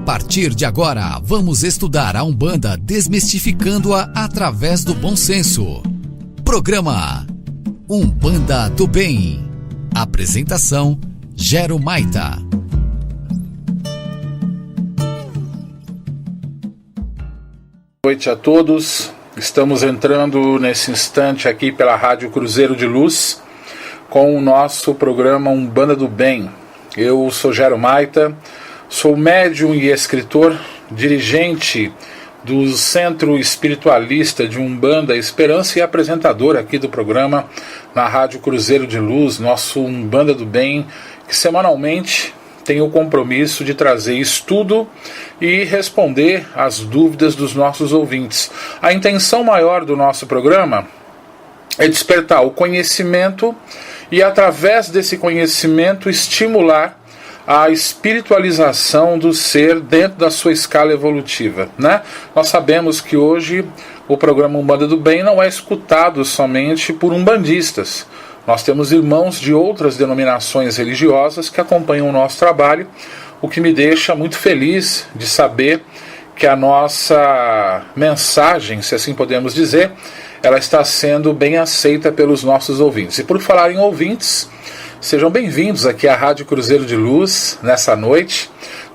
partir de agora, vamos estudar a Umbanda desmistificando-a através do bom senso. Programa Umbanda do Bem. Apresentação: Gero Maita. Boa noite a todos. Estamos entrando nesse instante aqui pela Rádio Cruzeiro de Luz com o nosso programa Umbanda do Bem. Eu sou Gero Maita, sou médium e escritor, dirigente do Centro Espiritualista de Umbanda Esperança e apresentador aqui do programa na Rádio Cruzeiro de Luz, nosso Umbanda do Bem, que semanalmente tem o compromisso de trazer estudo e responder às dúvidas dos nossos ouvintes. A intenção maior do nosso programa é despertar o conhecimento e, através desse conhecimento, estimular a espiritualização do ser dentro da sua escala evolutiva, né? Nós sabemos que hoje o programa Umbanda do Bem não é escutado somente por umbandistas. Nós temos irmãos de outras denominações religiosas que acompanham o nosso trabalho, o que me deixa muito feliz de saber que a nossa mensagem, se assim podemos dizer, ela está sendo bem aceita pelos nossos ouvintes. E por falar em ouvintes, sejam bem-vindos aqui à Rádio Cruzeiro de Luz nessa noite.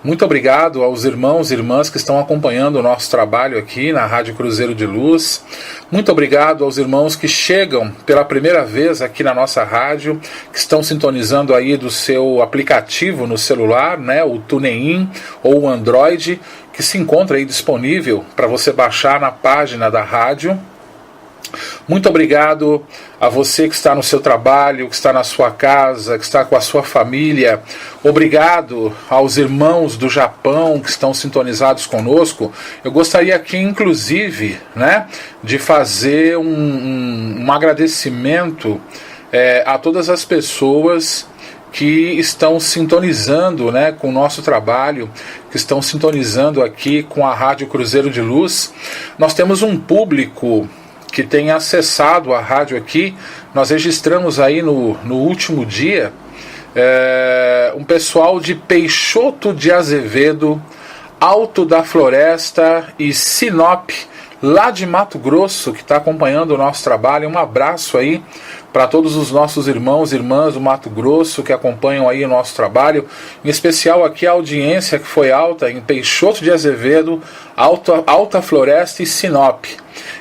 Muito obrigado aos irmãos e irmãs que estão acompanhando o nosso trabalho aqui na Rádio Cruzeiro de Luz. Muito obrigado aos irmãos que chegam pela primeira vez aqui na nossa rádio, que estão sintonizando aí do seu aplicativo no celular, né, o TuneIn ou o Android, que se encontra aí disponível para você baixar na página da rádio. Muito obrigado a você que está no seu trabalho, que está na sua casa, que está com a sua família. Obrigado aos irmãos do Japão que estão sintonizados conosco. Eu gostaria aqui, inclusive, né, de fazer um agradecimento a todas as pessoas que estão sintonizando, né, com o nosso trabalho, que estão sintonizando aqui com a Rádio Cruzeiro de Luz. Nós temos um público que tem acessado a rádio aqui. Nós registramos aí no último dia um pessoal de Peixoto de Azevedo, Alto da Floresta e Sinop, lá de Mato Grosso, que está acompanhando o nosso trabalho. Um abraço aí para todos os nossos irmãos e irmãs do Mato Grosso que acompanham aí o nosso trabalho, em especial aqui a audiência que foi alta em Peixoto de Azevedo, Alta Floresta e Sinop.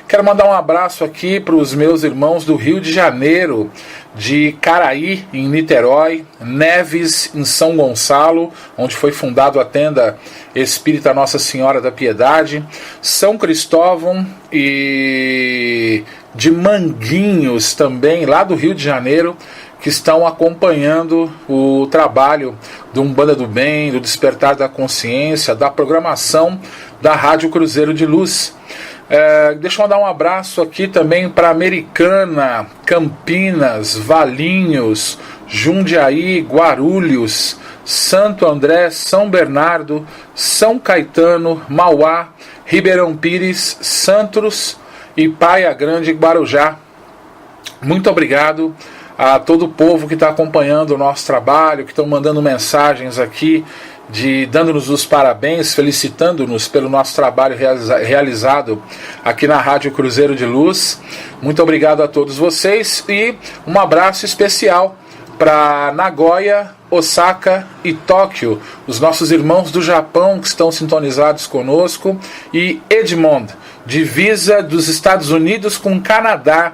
Quero mandar um abraço aqui para os meus irmãos do Rio de Janeiro, de Caraí, em Niterói, Neves, em São Gonçalo, onde foi fundado a tenda Espírita Nossa Senhora da Piedade, São Cristóvão e de Manguinhos também, lá do Rio de Janeiro, que estão acompanhando o trabalho do Umbanda do Bem, do Despertar da Consciência, da programação da Rádio Cruzeiro de Luz. Deixa eu mandar um abraço aqui também para Americana, Campinas, Valinhos, Jundiaí, Guarulhos, Santo André, São Bernardo, São Caetano, Mauá, Ribeirão Pires, Santos e Praia Grande, Guarujá. Muito obrigado a todo o povo que está acompanhando o nosso trabalho, que estão mandando mensagens aqui, dando-nos os parabéns, felicitando-nos pelo nosso trabalho realizado aqui na Rádio Cruzeiro de Luz. Muito obrigado a todos vocês e um abraço especial para Nagoya, Osaka e Tóquio, os nossos irmãos do Japão que estão sintonizados conosco, e Edmond, divisa dos Estados Unidos com o Canadá,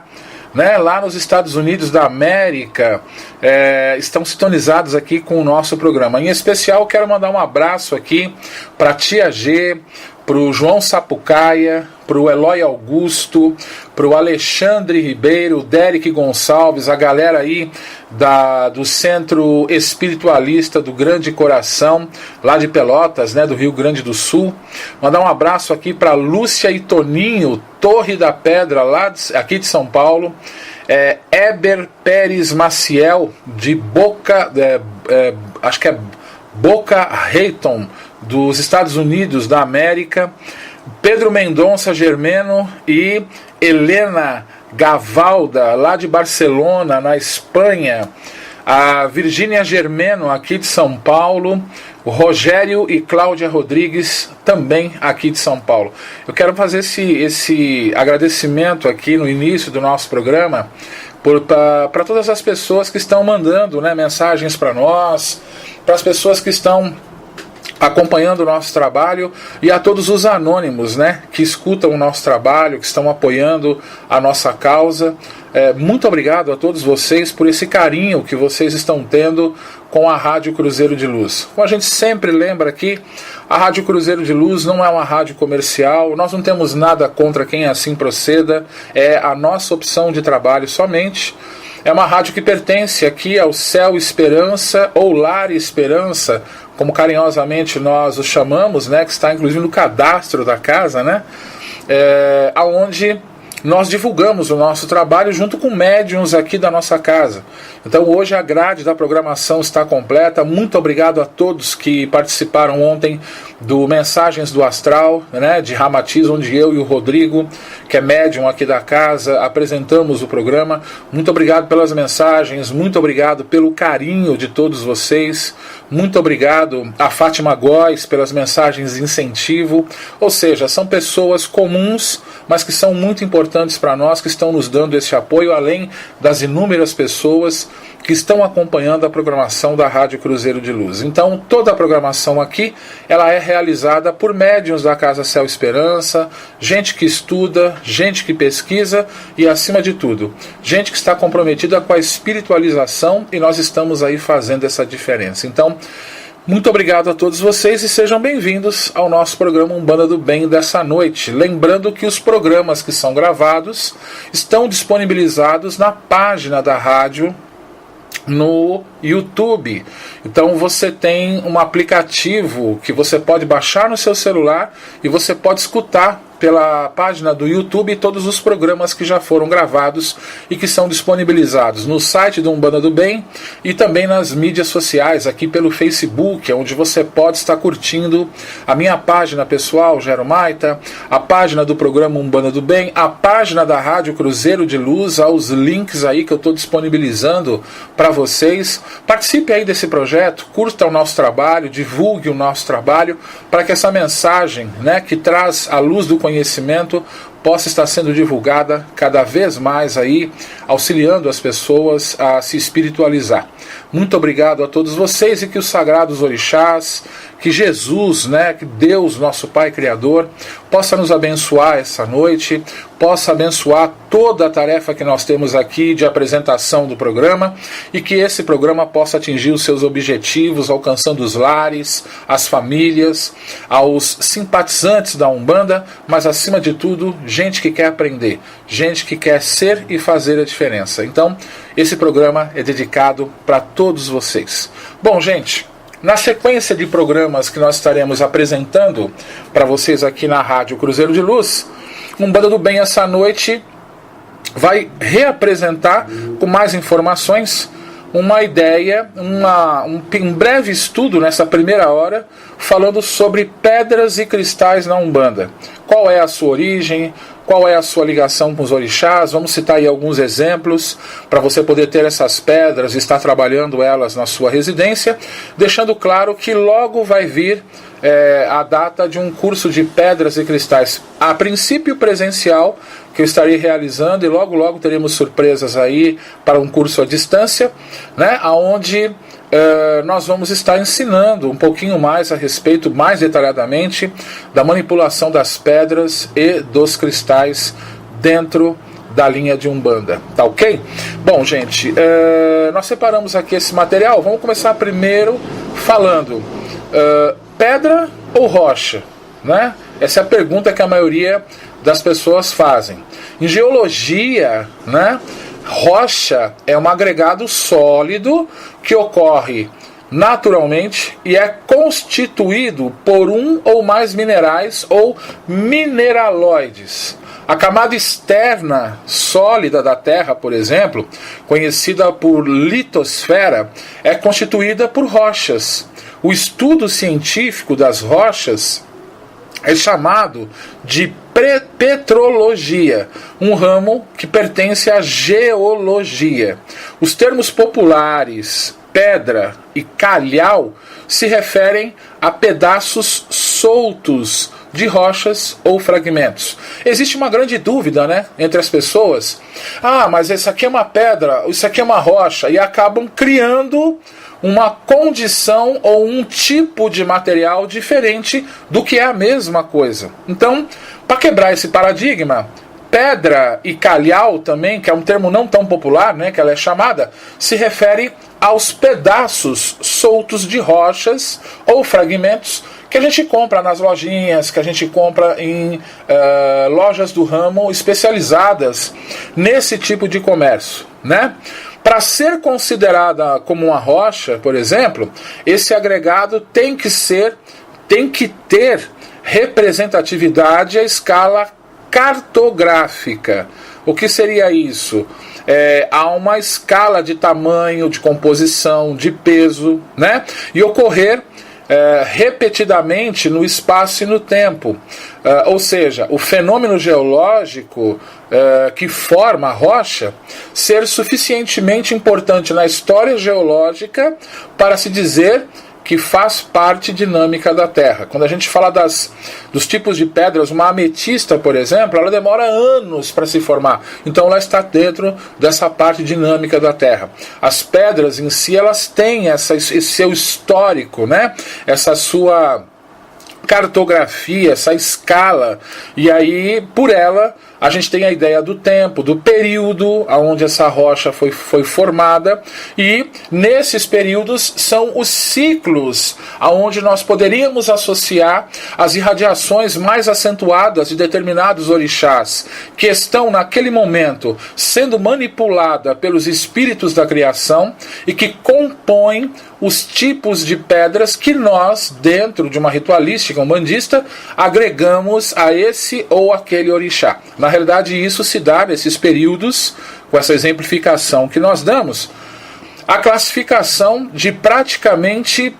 né, lá nos Estados Unidos da América, estão sintonizados aqui com o nosso programa. Em especial, quero mandar um abraço aqui para a Tia G, para o João Sapucaia, para o Eloy Augusto, para o Alexandre Ribeiro, o Derek Gonçalves, a galera aí do Centro Espiritualista do Grande Coração, lá de Pelotas, né, do Rio Grande do Sul. Mandar um abraço aqui para Lúcia e Toninho, Torre da Pedra, aqui de São Paulo. Eber Pérez Maciel, de Boca, acho que é Boca Raton, dos Estados Unidos da América, Pedro Mendonça Germeno e Helena Gavalda, lá de Barcelona, na Espanha, a Virgínia Germeno, aqui de São Paulo, o Rogério e Cláudia Rodrigues, também aqui de São Paulo. Eu quero fazer esse agradecimento aqui no início do nosso programa para todas as pessoas que estão mandando, né, mensagens para nós, para as pessoas que estão acompanhando o nosso trabalho e a todos os anônimos, né, que escutam o nosso trabalho, que estão apoiando a nossa causa. Muito obrigado a todos vocês por esse carinho que vocês estão tendo com a Rádio Cruzeiro de Luz. Como a gente sempre lembra aqui, a Rádio Cruzeiro de Luz não é uma rádio comercial, nós não temos nada contra quem assim proceda, é a nossa opção de trabalho somente. É uma rádio que pertence aqui ao Céu Esperança, ou Lar Esperança, como carinhosamente nós o chamamos, né, que está inclusive no cadastro da casa, né, aonde nós divulgamos o nosso trabalho junto com médiuns aqui da nossa casa. Então hoje a grade da programação está completa. Muito obrigado a todos que participaram ontem do Mensagens do Astral, né, de Ramatiz, onde eu e o Rodrigo, que é médium aqui da casa, apresentamos o programa. Muito obrigado pelas mensagens, muito obrigado pelo carinho de todos vocês, muito obrigado a Fátima Góes pelas mensagens de incentivo. Ou seja, são pessoas comuns, mas que são muito importantes para nós, que estão nos dando esse apoio, além das inúmeras pessoas que estão acompanhando a programação da Rádio Cruzeiro de Luz. Então, toda a programação aqui, ela é realizada por médiuns da Casa Céu Esperança, gente que estuda, gente que pesquisa e, acima de tudo, gente que está comprometida com a espiritualização, e nós estamos aí fazendo essa diferença. Então, muito obrigado a todos vocês e sejam bem-vindos ao nosso programa Umbanda do Bem dessa noite. Lembrando que os programas que são gravados estão disponibilizados na página da rádio no YouTube. Então você tem um aplicativo que você pode baixar no seu celular e você pode escutar pela página do YouTube todos os programas que já foram gravados e que são disponibilizados no site do Umbanda do Bem e também nas mídias sociais, aqui pelo Facebook, onde você pode estar curtindo a minha página pessoal, Gero Maita, a página do programa Umbanda do Bem, a página da Rádio Cruzeiro de Luz, aos links aí que eu estou disponibilizando para vocês. Participe aí desse projeto, curta o nosso trabalho, divulgue o nosso trabalho, para que essa mensagem, né, que traz a luz do conhecimento possa estar sendo divulgada cada vez mais aí, auxiliando as pessoas a se espiritualizar. Muito obrigado a todos vocês e que os sagrados orixás, que Jesus, né, que Deus, nosso Pai Criador, possa nos abençoar essa noite, possa abençoar toda a tarefa que nós temos aqui de apresentação do programa e que esse programa possa atingir os seus objetivos, alcançando os lares, as famílias, aos simpatizantes da Umbanda, mas acima de tudo, gente que quer aprender, gente que quer ser e fazer a diferença. Então, esse programa é dedicado para todos vocês. Bom, gente, na sequência de programas que nós estaremos apresentando para vocês aqui na Rádio Cruzeiro de Luz, Umbanda do Bem essa noite vai reapresentar com mais informações uma ideia, um breve estudo nessa primeira hora, falando sobre pedras e cristais na Umbanda. Qual é a sua origem, qual é a sua ligação com os orixás? Vamos citar aí alguns exemplos para você poder ter essas pedras e estar trabalhando elas na sua residência, deixando claro que logo vai vir a data de um curso de pedras e cristais, a princípio presencial, que eu estarei realizando, e logo logo teremos surpresas aí para um curso à distância, né, onde nós vamos estar ensinando um pouquinho mais a respeito, mais detalhadamente, da manipulação das pedras e dos cristais dentro da linha de Umbanda, tá ok? Bom, gente, nós separamos aqui esse material. Vamos começar primeiro falando pedra ou rocha, né? Essa é a pergunta que a maioria das pessoas fazem. Em geologia, né, rocha é um agregado sólido que ocorre naturalmente e é constituído por um ou mais minerais ou mineraloides. A camada externa sólida da Terra, por exemplo, conhecida por litosfera, é constituída por rochas. O estudo científico das rochas é chamado de petrologia, um ramo que pertence à geologia. Os termos populares pedra e calhau se referem a pedaços soltos de rochas ou fragmentos. Existe uma grande dúvida, né, entre as pessoas. Mas isso aqui é uma pedra, isso aqui é uma rocha, e acabam criando uma condição ou um tipo de material diferente do que é a mesma coisa. Então, para quebrar esse paradigma, pedra e calhau também, que é um termo não tão popular, né, que ela é chamada, se refere aos pedaços soltos de rochas ou fragmentos que a gente compra nas lojinhas, que a gente compra em lojas do ramo especializadas nesse tipo de comércio, né? Para ser considerada como uma rocha, por exemplo, esse agregado tem que ter representatividade à escala cartográfica. O que seria isso? Há uma escala de tamanho, de composição, de peso, né? E ocorrer repetidamente no espaço e no tempo. Ou seja, o fenômeno geológico que forma a rocha ser suficientemente importante na história geológica para se dizer que faz parte dinâmica da Terra. Quando a gente fala dos tipos de pedras, uma ametista, por exemplo, ela demora anos para se formar. Então ela está dentro dessa parte dinâmica da Terra. As pedras em si, elas têm esse seu histórico, né? Essa sua cartografia, essa escala, e aí por ela a gente tem a ideia do tempo, do período onde essa rocha foi formada, e nesses períodos são os ciclos aonde nós poderíamos associar as irradiações mais acentuadas de determinados orixás que estão naquele momento sendo manipulada pelos espíritos da criação e que compõem os tipos de pedras que nós, dentro de uma ritualística umbandista, agregamos a esse ou aquele orixá. Na realidade, isso se dá nesses períodos, com essa exemplificação que nós damos, a classificação de praticamente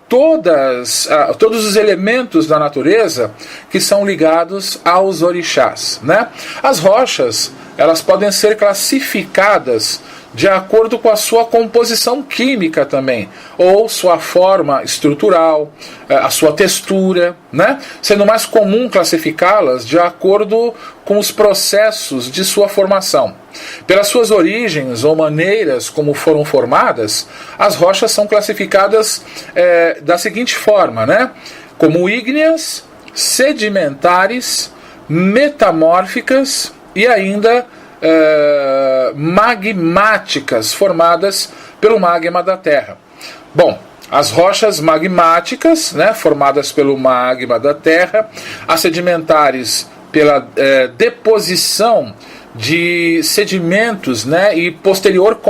todos os elementos da natureza que são ligados aos orixás, né? As rochas, elas podem ser classificadas de acordo com a sua composição química também, ou sua forma estrutural, a sua textura, né? Sendo mais comum classificá-las de acordo com os processos de sua formação. Pelas suas origens ou maneiras como foram formadas, as rochas são classificadas da seguinte forma, né? Como ígneas, sedimentares, metamórficas e ainda magmáticas, formadas pelo magma da Terra. Bom, as rochas magmáticas, né, formadas pelo magma da Terra, as sedimentares pela deposição de sedimentos, né, e posterior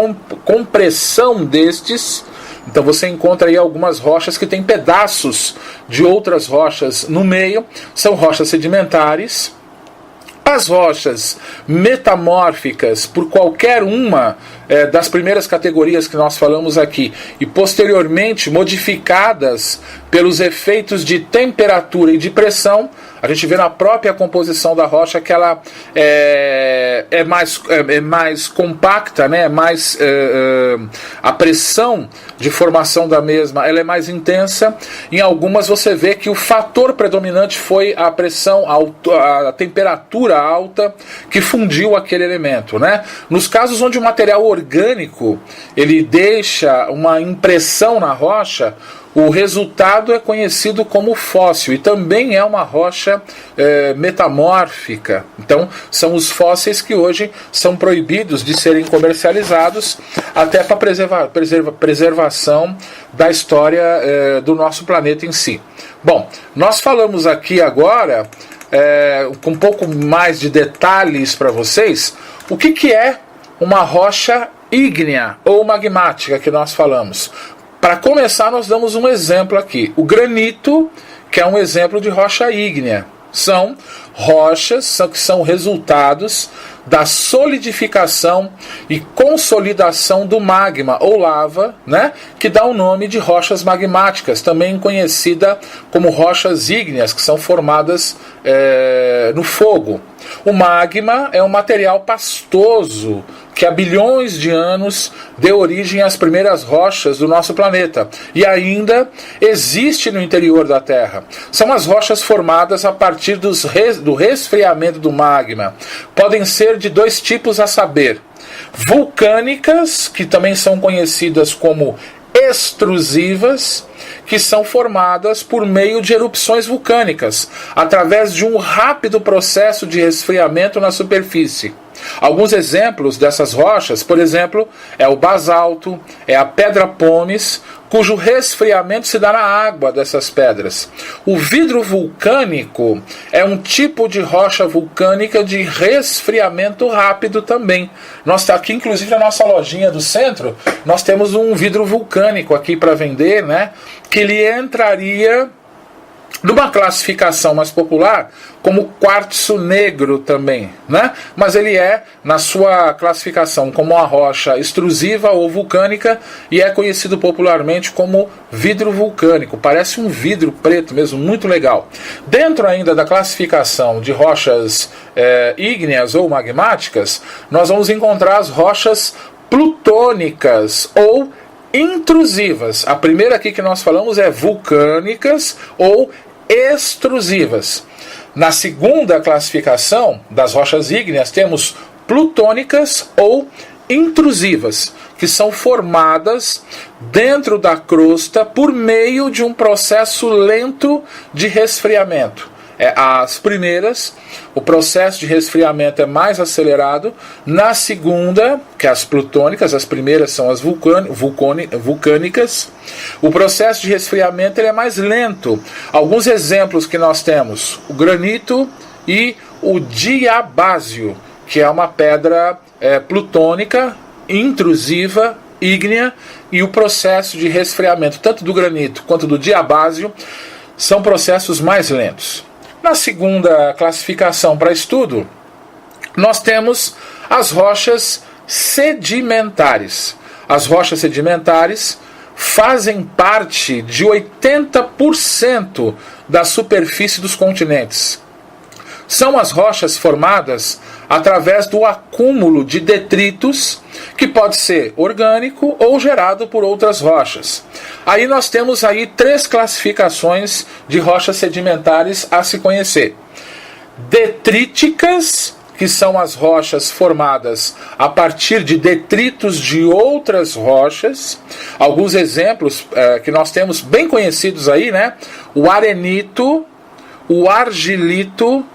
compressão destes. Então você encontra aí algumas rochas que têm pedaços de outras rochas no meio, são rochas sedimentares. As rochas metamórficas, por qualquer uma das primeiras categorias que nós falamos aqui, e posteriormente modificadas pelos efeitos de temperatura e de pressão, a gente vê na própria composição da rocha que ela é mais compacta, né? A pressão de formação da mesma ela é mais intensa. Em algumas você vê que o fator predominante foi a pressão, a temperatura alta que fundiu aquele elemento, né? Nos casos onde o material orgânico ele deixa uma impressão na rocha, o resultado é conhecido como fóssil e também é uma rocha metamórfica. Então, são os fósseis que hoje são proibidos de serem comercializados, até para preservação da história do nosso planeta em si. Bom, nós falamos aqui agora, com um pouco mais de detalhes para vocês, o que é uma rocha ígnea ou magmática que nós falamos. Para começar, nós damos um exemplo aqui. O granito, que é um exemplo de rocha ígnea. São rochas que são resultados da solidificação e consolidação do magma ou lava, né, que dá o nome de rochas magmáticas, também conhecida como rochas ígneas, que são formadas no fogo. O magma é um material pastoso que há bilhões de anos deu origem às primeiras rochas do nosso planeta e ainda existe no interior da Terra. São as rochas formadas a partir do resfriamento do magma. Podem ser de dois tipos, a saber, vulcânicas, que também são conhecidas como extrusivas, que são formadas por meio de erupções vulcânicas, através de um rápido processo de resfriamento na superfície. Alguns exemplos dessas rochas, por exemplo, é o basalto, é a pedra pómez, cujo resfriamento se dá na água dessas pedras. O vidro vulcânico é um tipo de rocha vulcânica de resfriamento rápido também. Nós aqui, inclusive, na nossa lojinha do centro, nós temos um vidro vulcânico aqui para vender, né? Que ele entraria numa classificação mais popular como quartzo negro também, né? Mas ele é, na sua classificação, como uma rocha extrusiva ou vulcânica e é conhecido popularmente como vidro vulcânico. Parece um vidro preto mesmo, muito legal. Dentro ainda da classificação de rochas ígneas ou magmáticas, nós vamos encontrar as rochas plutônicas ou intrusivas. A primeira aqui que nós falamos é vulcânicas ou extrusivas. Na segunda classificação das rochas ígneas temos plutônicas ou intrusivas, que são formadas dentro da crosta por meio de um processo lento de resfriamento. As primeiras, o processo de resfriamento é mais acelerado. Na segunda, que é as plutônicas, as primeiras são as vulcânicas, o processo de resfriamento ele é mais lento. Alguns exemplos que nós temos: o granito e o diabásio, que é uma pedra plutônica, intrusiva, ígnea, e o processo de resfriamento, tanto do granito quanto do diabásio, são processos mais lentos. Na segunda classificação para estudo, nós temos as rochas sedimentares. As rochas sedimentares fazem parte de 80% da superfície dos continentes. São as rochas formadas através do acúmulo de detritos, que pode ser orgânico ou gerado por outras rochas. Aí nós temos aí 3 classificações de rochas sedimentares a se conhecer. Detríticas, que são as rochas formadas a partir de detritos de outras rochas. Alguns exemplos que nós temos bem conhecidos aí, né? O arenito, o argilito,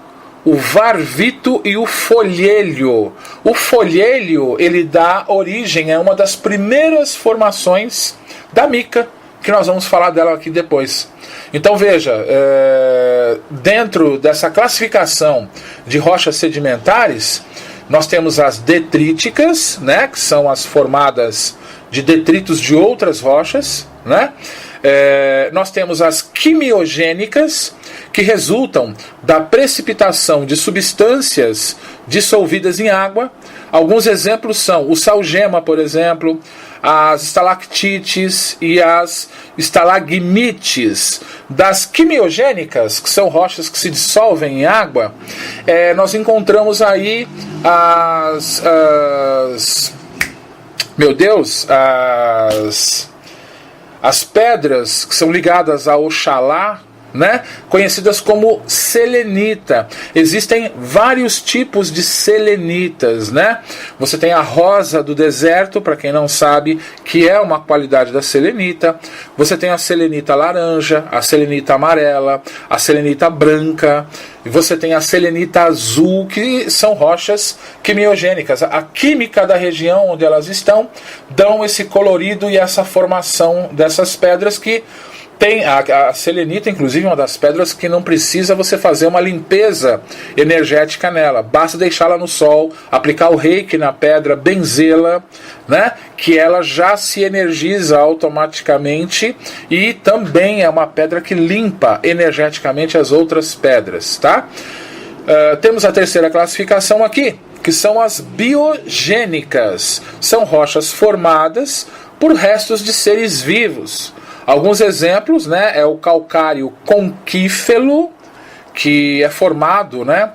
o varvito e o folhelho. O folhelho, ele dá origem a uma das primeiras formações da mica, que nós vamos falar dela aqui depois. Então veja, dentro dessa classificação de rochas sedimentares, nós temos as detríticas, né, que são as formadas de detritos de outras rochas, né? Nós temos as quimiogênicas, que resultam da precipitação de substâncias dissolvidas em água. Alguns exemplos são o salgema, por exemplo, as estalactites e as estalagmites. Das quimiogênicas, que são rochas que se dissolvem em água, nós encontramos aí as pedras que são ligadas a Oxalá, né? Conhecidas como selenita. Existem vários tipos de selenitas, né? Você tem a rosa do deserto, para quem não sabe, que é uma qualidade da selenita. Você tem a selenita laranja, a selenita amarela, a selenita branca, e você tem a selenita azul, que são rochas quimiogênicas. A química da região onde elas estão dão esse colorido e essa formação dessas pedras que tem a selenita, inclusive, uma das pedras que não precisa você fazer uma limpeza energética nela. Basta deixá-la no sol, aplicar o reiki na pedra, benzê-la, né? Que ela já se energiza automaticamente e também é uma pedra que limpa energeticamente as outras pedras, tá? Temos a terceira classificação aqui, que são as biogênicas. São rochas formadas por restos de seres vivos. Alguns exemplos, né, é o calcário conquífero, que é formado, né?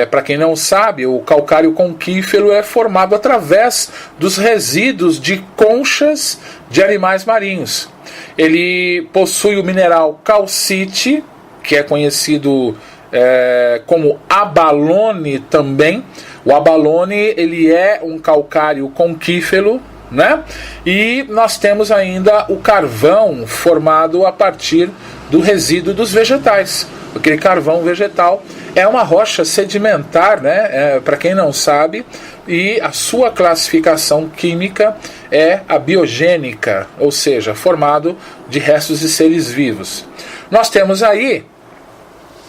Para quem não sabe, o calcário conquífero é formado através dos resíduos de conchas de animais marinhos. Ele possui o mineral calcite, que é conhecido como abalone também. O abalone, ele é um calcário conquífero, né? E nós temos ainda o carvão, formado a partir do resíduo dos vegetais. Aquele carvão vegetal é uma rocha sedimentar, né? Para quem não sabe, e a sua classificação química é a biogênica, ou seja, formado de restos de seres vivos. Nós temos aí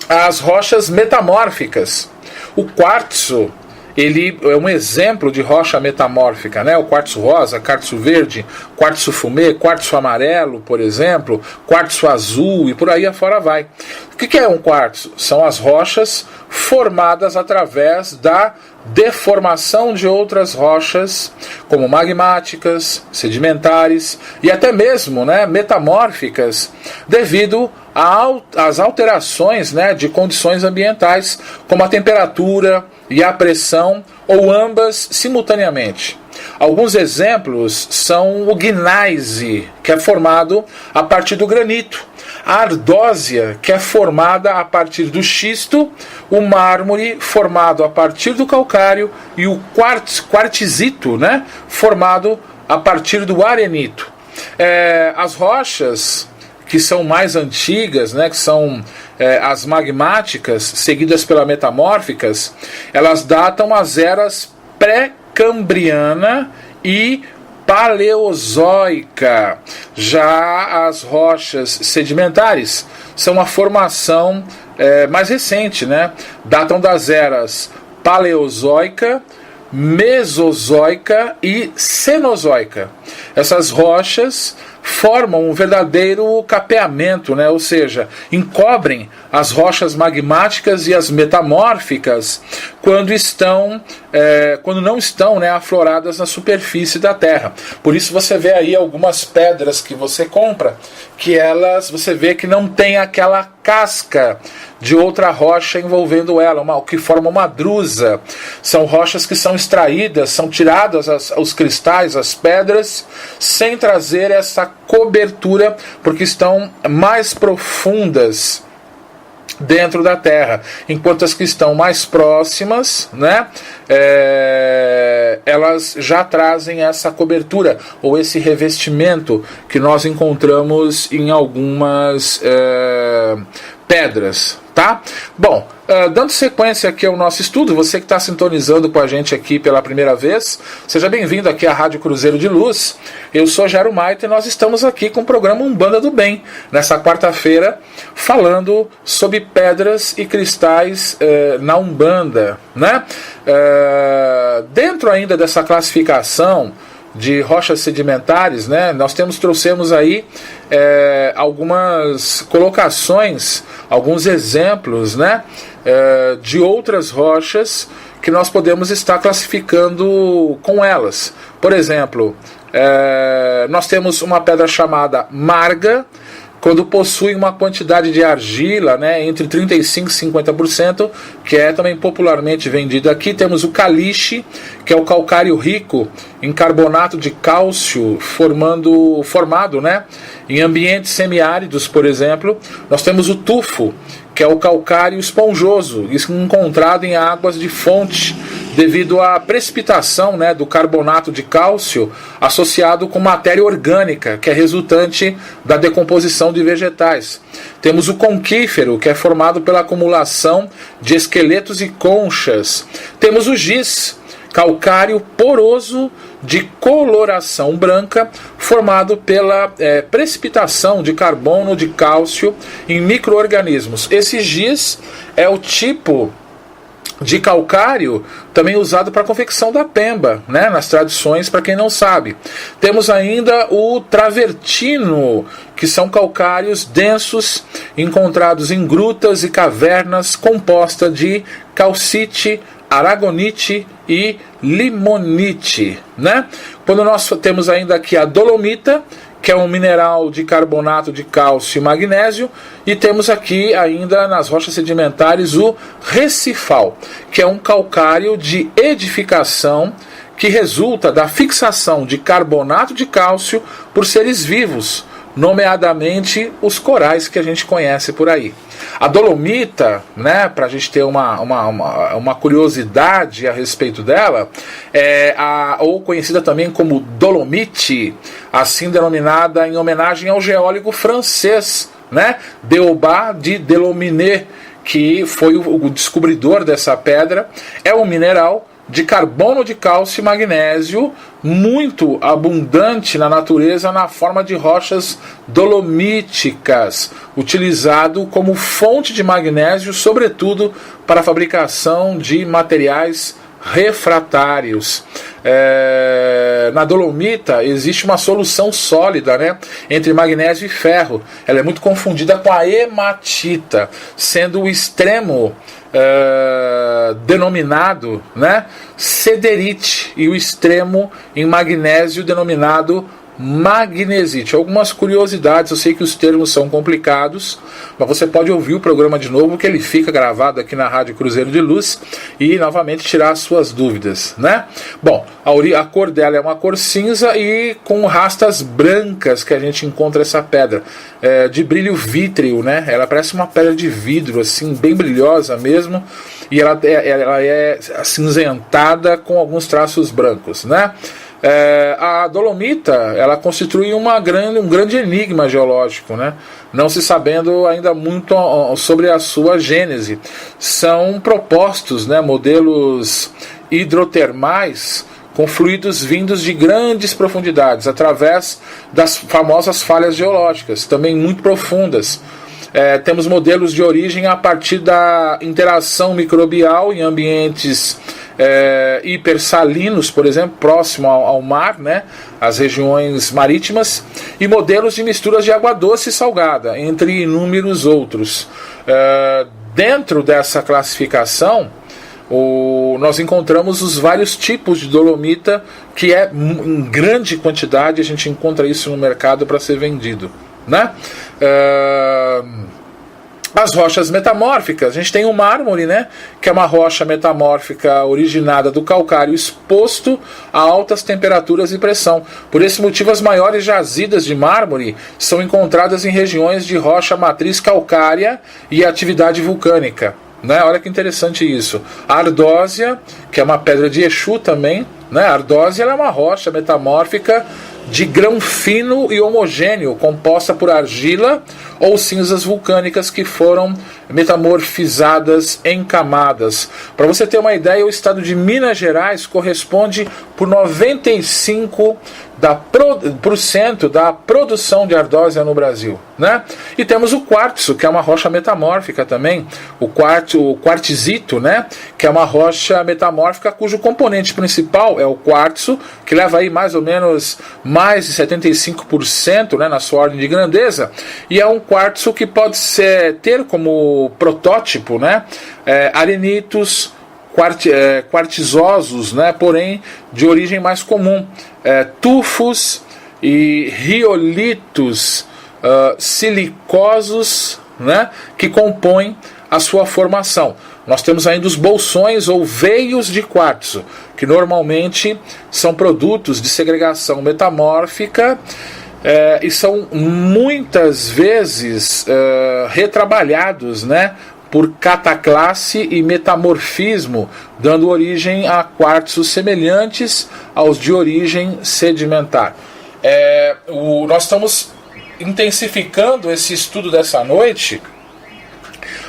as rochas metamórficas. O quartzo, ele é um exemplo de rocha metamórfica, né? O quartzo rosa, quartzo verde, quartzo fumê, quartzo amarelo, por exemplo, quartzo azul e por aí afora vai. O que é um quartzo? São as rochas formadas através da deformação de outras rochas, como magmáticas, sedimentares e até mesmo, né, metamórficas, devido às alterações, né, de condições ambientais, como a temperatura e a pressão, ou ambas simultaneamente. Alguns exemplos são o gneiss, que é formado a partir do granito, a ardósia, que é formada a partir do xisto, o mármore, formado a partir do calcário, e o quartzito, né, formado a partir do arenito. As rochas que são mais antigas, né, que são as magmáticas, seguidas pelas metamórficas, elas datam as eras pré-cambriana e paleozoica. Já as rochas sedimentares são uma formação mais recente, né? Datam das eras paleozoica, mesozoica e cenozoica. Essas rochas formam um verdadeiro capeamento, né? Ou seja, encobrem as rochas magmáticas e as metamórficas quando não estão, né, afloradas na superfície da Terra. Por isso você vê aí algumas pedras que você compra, que você vê que não tem aquela casca de outra rocha envolvendo ela, o que forma uma drusa. São rochas que são extraídas, são tiradas os cristais, as pedras, sem trazer essa cobertura, porque estão mais profundas dentro da Terra, enquanto as que estão mais próximas, né, elas já trazem essa cobertura ou esse revestimento que nós encontramos em algumas pedras, tá? Bom, dando sequência aqui ao nosso estudo, você que está sintonizando com a gente aqui pela primeira vez, seja bem-vindo aqui à Rádio Cruzeiro de Luz. Eu sou Gero Maito e nós estamos aqui com o programa Umbanda do Bem, nessa quarta-feira, falando sobre pedras e cristais na Umbanda, né? Dentro ainda dessa classificação de rochas sedimentares, né, nós trouxemos aí algumas colocações, alguns exemplos, né, de outras rochas que nós podemos estar classificando com elas. Por exemplo, nós temos uma pedra chamada marga, quando possui uma quantidade de argila, né, entre 35% e 50%, que é também popularmente vendido aqui. Temos o caliche, que é o calcário rico em carbonato de cálcio, formado, né, em ambientes semiáridos, por exemplo. Nós temos o tufo, que é o calcário esponjoso, encontrado em águas de fonte, devido à precipitação, né, do carbonato de cálcio associado com matéria orgânica, que é resultante da decomposição de vegetais. Temos o conquífero, que é formado pela acumulação de esqueletos e conchas. Temos o giz, calcário poroso de coloração branca, formado pela precipitação de carbono de cálcio em micro-organismos. Esse giz é o tipo de calcário também usado para a confecção da pemba, né, nas tradições, para quem não sabe. Temos ainda o travertino, que são calcários densos encontrados em grutas e cavernas, composta de calcite, aragonite e limonite, né? Quando nós temos ainda aqui a dolomita, que é um mineral de carbonato de cálcio e magnésio, e temos aqui ainda nas rochas sedimentares o recifal, que é um calcário de edificação que resulta da fixação de carbonato de cálcio por seres vivos, nomeadamente os corais que a gente conhece por aí. A dolomita, né, para a gente ter uma curiosidade a respeito dela, ou conhecida também como dolomite, assim denominada em homenagem ao geólogo francês, né, Deobat de Delominé, que foi o descobridor dessa pedra. É um mineral de carbono de cálcio e magnésio, muito abundante na natureza na forma de rochas dolomíticas, utilizado como fonte de magnésio, sobretudo para a fabricação de materiais refratários. Na dolomita existe uma solução sólida, né, entre magnésio e ferro. Ela é muito confundida com a hematita, sendo o extremo denominado, né, cederite, e o extremo em magnésio denominado magnesite. Algumas curiosidades, eu sei que os termos são complicados, mas você pode ouvir o programa de novo, que ele fica gravado aqui na Rádio Cruzeiro de Luz, e novamente tirar as suas dúvidas, né? Bom, a cor dela é uma cor cinza e com rastas brancas que a gente encontra essa pedra, de brilho vítreo, né? Ela parece uma pedra de vidro, assim, bem brilhosa mesmo, e ela é acinzentada com alguns traços brancos, né? A dolomita, ela constitui um grande enigma geológico, né? Não se sabendo ainda muito sobre a sua gênese. São propostos, né, modelos hidrotermais com fluidos vindos de grandes profundidades, através das famosas falhas geológicas, também muito profundas. Temos modelos de origem a partir da interação microbial em ambientes hipersalinos, por exemplo, próximo ao mar, né, as regiões marítimas, e modelos de misturas de água doce e salgada, entre inúmeros outros. Dentro dessa classificação, nós encontramos os vários tipos de dolomita, que é em grande quantidade, a gente encontra isso no mercado para ser vendido, né? As rochas metamórficas, a gente tem o mármore, né, que é uma rocha metamórfica originada do calcário exposto a altas temperaturas e pressão. Por esse motivo, as maiores jazidas de mármore são encontradas em regiões de rocha matriz calcária e atividade vulcânica, né? Olha que interessante isso. A ardósia, que é uma pedra de Exu também, né? A ardósia, ela é uma rocha metamórfica de grão fino e homogêneo, composta por argila ou cinzas vulcânicas que foram metamorfizadas em camadas. Para você ter uma ideia, o estado de Minas Gerais corresponde por 95% da produção de ardósia no Brasil, né? E temos o quartzo, que é uma rocha metamórfica também, o quartzito, né, que é uma rocha metamórfica cujo componente principal é o quartzo, que leva aí mais ou menos mais de 75%, né, na sua ordem de grandeza, e é um quartzo que pode ter como protótipo, né, arenitos quartzosos, né, porém de origem mais comum, tufos e riolitos silicosos, né, que compõem a sua formação. Nós temos ainda os bolsões ou veios de quartzo, que normalmente são produtos de segregação metamórfica, e são muitas vezes retrabalhados, né, por cataclasse e metamorfismo, dando origem a quartzos semelhantes aos de origem sedimentar. Nós estamos intensificando esse estudo dessa noite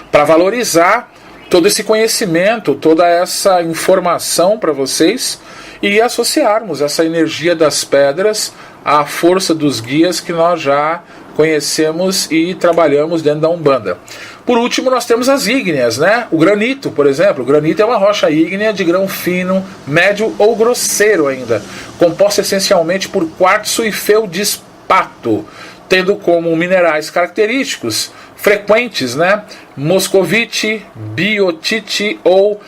para valorizar todo esse conhecimento, toda essa informação para vocês, e associarmos essa energia das pedras à força dos guias que nós já conhecemos e trabalhamos dentro da Umbanda. Por último, nós temos as ígneas, né? O granito, por exemplo. O granito é uma rocha ígnea de grão fino, médio ou grosseiro ainda, composta essencialmente por quartzo e feldespato, tendo como minerais característicos frequentes, né, moscovite, biotite ou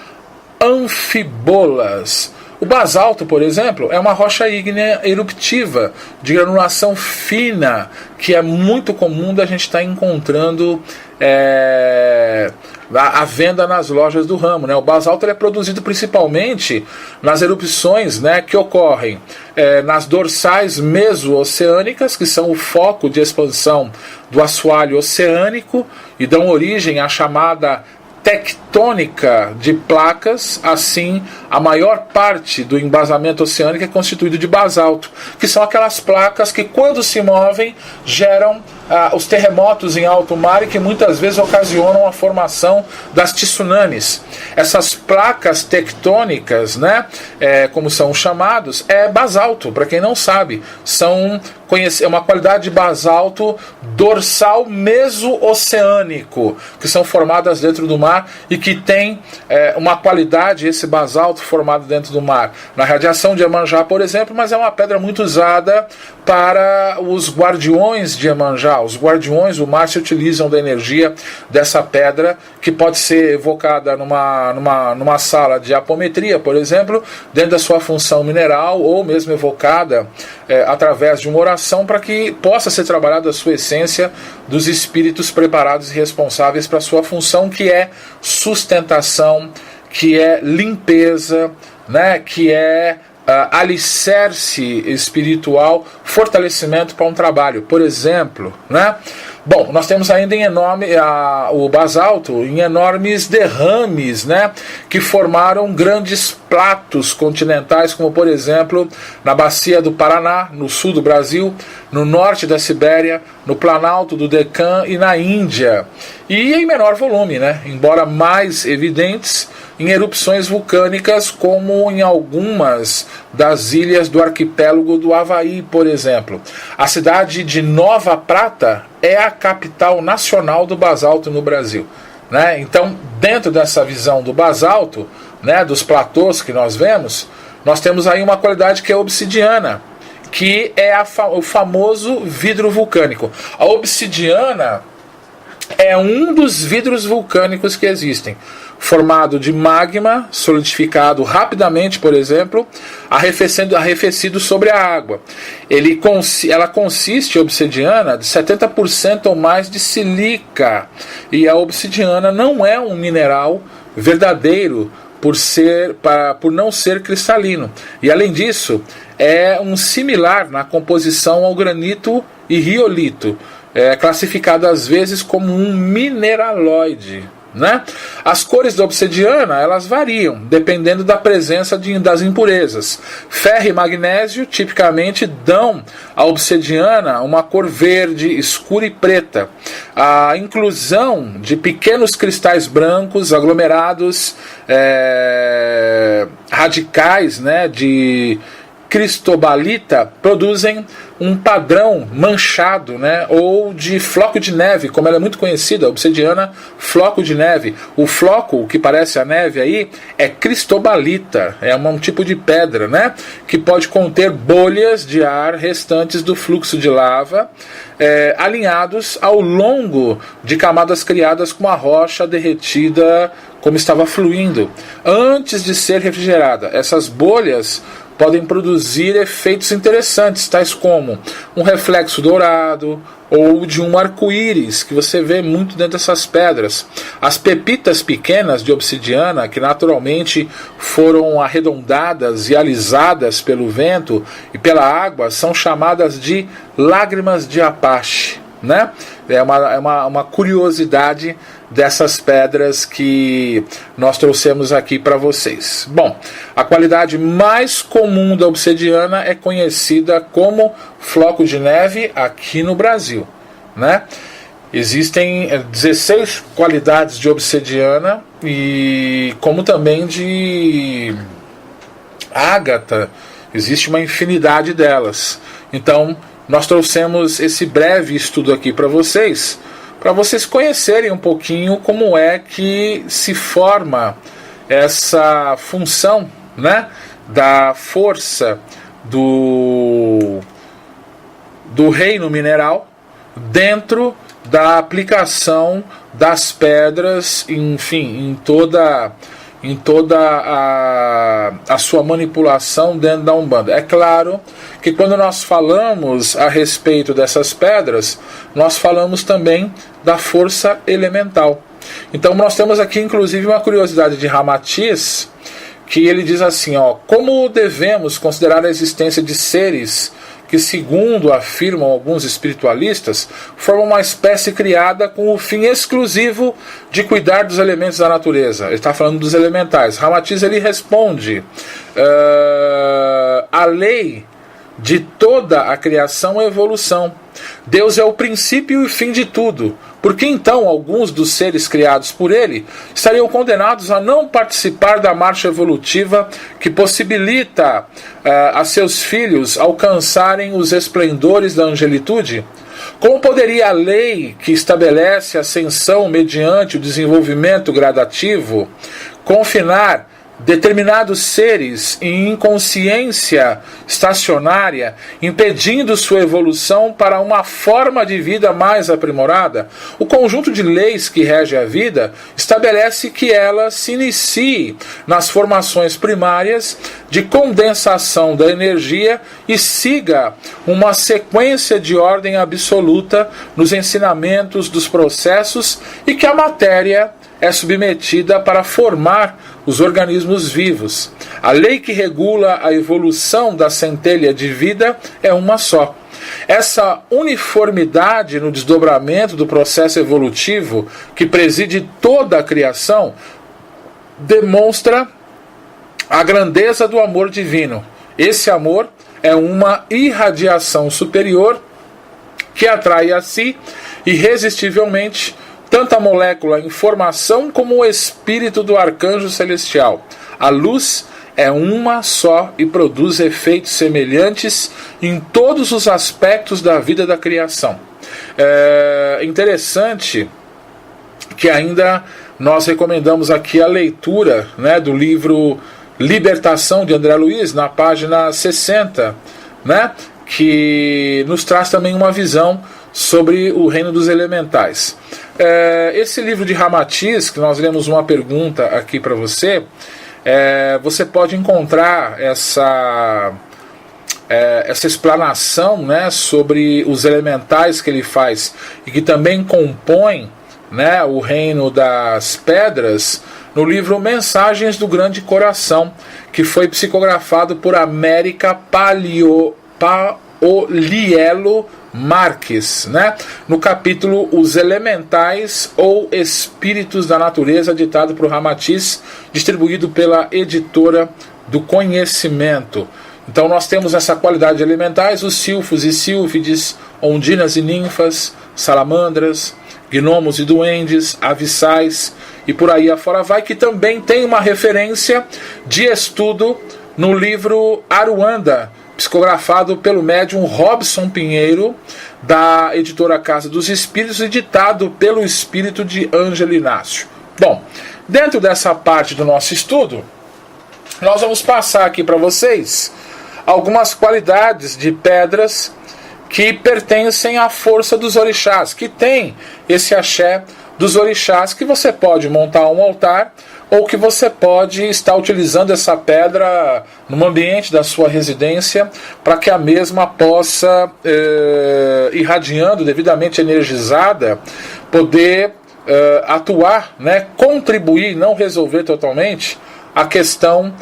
anfibolas. O basalto, por exemplo, é uma rocha ígnea eruptiva, de granulação fina, que é muito comum da gente estar encontrando à venda nas lojas do ramo, né? O basalto ele é produzido principalmente nas erupções, né, que ocorrem nas dorsais meso-oceânicas, que são o foco de expansão do assoalho oceânico e dão origem à chamada tectônica de placas. Assim, a maior parte do embasamento oceânico é constituído de basalto, que são aquelas placas que, quando se movem, geram os terremotos em alto mar e que muitas vezes ocasionam a formação das tsunamis. Essas placas tectônicas, né, como são chamados, é basalto, para quem não sabe. É uma qualidade de basalto dorsal meso-oceânico, que são formadas dentro do mar e que tem uma qualidade, esse basalto formado dentro do mar, na radiação de Iemanjá, por exemplo, mas é uma pedra muito usada para os guardiões de Iemanjá. Os guardiões do mar se utilizam da energia dessa pedra, que pode ser evocada numa sala de apometria, por exemplo, dentro da sua função mineral, ou mesmo evocada através de uma oração, para que possa ser trabalhada a sua essência dos espíritos preparados e responsáveis para a sua função, que é sustentação, que é limpeza, né, que é alicerce espiritual, fortalecimento para um trabalho, por exemplo, né? Bom, nós temos ainda o basalto em enormes derrames, né, que formaram grandes platos continentais, como por exemplo na bacia do Paraná, no sul do Brasil, no norte da Sibéria, no Planalto do Deccan e na Índia. E em menor volume, né, embora mais evidentes, em erupções vulcânicas, como em algumas das ilhas do arquipélago do Havaí, por exemplo. A cidade de Nova Prata é a capital nacional do basalto no Brasil, né? Então, dentro dessa visão do basalto, né, dos platôs que nós vemos, nós temos aí uma qualidade que é obsidiana, que é o famoso vidro vulcânico. A obsidiana é um dos vidros vulcânicos que existem, formado de magma solidificado rapidamente, por exemplo, arrefecido sobre a água. Ela consiste, a obsidiana, de 70% ou mais de sílica. E a obsidiana não é um mineral verdadeiro por não ser cristalino. E além disso, é um similar na composição ao granito e riolito, classificado às vezes como um mineraloide, né? As cores da obsidiana, elas variam dependendo da presença das impurezas. Ferro e magnésio tipicamente dão à obsidiana uma cor verde, escura e preta. A inclusão de pequenos cristais brancos aglomerados, radicais, né, de cristobalita, produzem um padrão manchado, né, ou de floco de neve, como ela é muito conhecida, a obsidiana floco de neve. O floco, o que parece a neve aí, é cristobalita, é um tipo de pedra, né, que pode conter bolhas de ar restantes do fluxo de lava, alinhados ao longo de camadas criadas com a rocha derretida como estava fluindo, antes de ser refrigerada. Essas bolhas podem produzir efeitos interessantes, tais como um reflexo dourado ou de um arco-íris, que você vê muito dentro dessas pedras. As pepitas pequenas de obsidiana, que naturalmente foram arredondadas e alisadas pelo vento e pela água, são chamadas de lágrimas de Apache, né? É uma curiosidade dessas pedras que nós trouxemos aqui para vocês. Bom, a qualidade mais comum da obsidiana é conhecida como floco de neve aqui no Brasil, né? Existem 16 qualidades de obsidiana, e como também de ágata, existe uma infinidade delas. Então, nós trouxemos esse breve estudo aqui para vocês conhecerem um pouquinho como é que se forma essa função, né, da força do reino mineral dentro da aplicação das pedras, enfim, em em toda a sua manipulação dentro da Umbanda. É claro que quando nós falamos a respeito dessas pedras, nós falamos também da força elemental. Então nós temos aqui inclusive uma curiosidade de Ramatiz, que ele diz assim, como devemos considerar a existência de seres que, segundo afirmam alguns espiritualistas, formam uma espécie criada com o fim exclusivo de cuidar dos elementos da natureza. Ele está falando dos elementais. Ramatiz ele responde, a lei de toda a criação é evolução. Deus é o princípio e o fim de tudo. Por que então alguns dos seres criados por ele estariam condenados a não participar da marcha evolutiva que possibilita a seus filhos alcançarem os esplendores da angelitude? Como poderia a lei que estabelece a ascensão mediante o desenvolvimento gradativo confinar determinados seres em inconsciência estacionária, impedindo sua evolução para uma forma de vida mais aprimorada? O conjunto de leis que rege a vida estabelece que ela se inicie nas formações primárias de condensação da energia e siga uma sequência de ordem absoluta nos ensinamentos dos processos, e que a matéria é submetida para formar os organismos vivos. A lei que regula a evolução da centelha de vida é uma só. Essa uniformidade no desdobramento do processo evolutivo que preside toda a criação demonstra a grandeza do amor divino. Esse amor é uma irradiação superior que atrai a si irresistivelmente tanto a molécula em formação como o espírito do arcanjo celestial. A luz é uma só e produz efeitos semelhantes em todos os aspectos da vida da criação. É interessante que ainda nós recomendamos aqui a leitura, do livro Libertação, de André Luiz, na página 60, que nos traz também uma visão sobre o reino dos elementais. Esse livro de Ramatiz, que nós lemos uma pergunta aqui para você, você pode encontrar essa explanação, sobre os elementais que ele faz e que também compõem, o reino das pedras, no livro Mensagens do Grande Coração, que foi psicografado por América Paoliello Marques, no capítulo Os Elementais ou Espíritos da Natureza, ditado por Ramatiz, distribuído pela Editora do Conhecimento. Então nós temos essa qualidade de elementais, os silfos e sílfides, ondinas e ninfas, salamandras, gnomos e duendes, avissais e por aí afora vai, que também tem uma referência de estudo no livro Aruanda, psicografado pelo médium Robson Pinheiro, da editora Casa dos Espíritos, e ditado pelo espírito de Ângelo Inácio. Bom, dentro dessa parte do nosso estudo, nós vamos passar aqui para vocês algumas qualidades de pedras que pertencem à força dos orixás, que tem esse axé dos orixás, que você pode montar um altar, ou que você pode estar utilizando essa pedra no ambiente da sua residência, para que a mesma possa, irradiando, devidamente energizada, poder atuar, contribuir, não resolver totalmente, a questão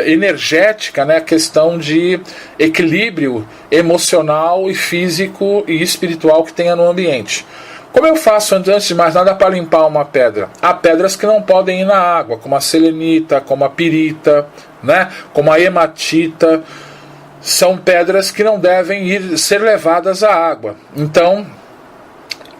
energética, a questão de equilíbrio emocional e físico e espiritual que tenha no ambiente. Como eu faço, antes de mais nada, para limpar uma pedra? Há pedras que não podem ir na água, como a selenita, como a pirita, como a hematita. São pedras que não devem ser levadas à água. Então,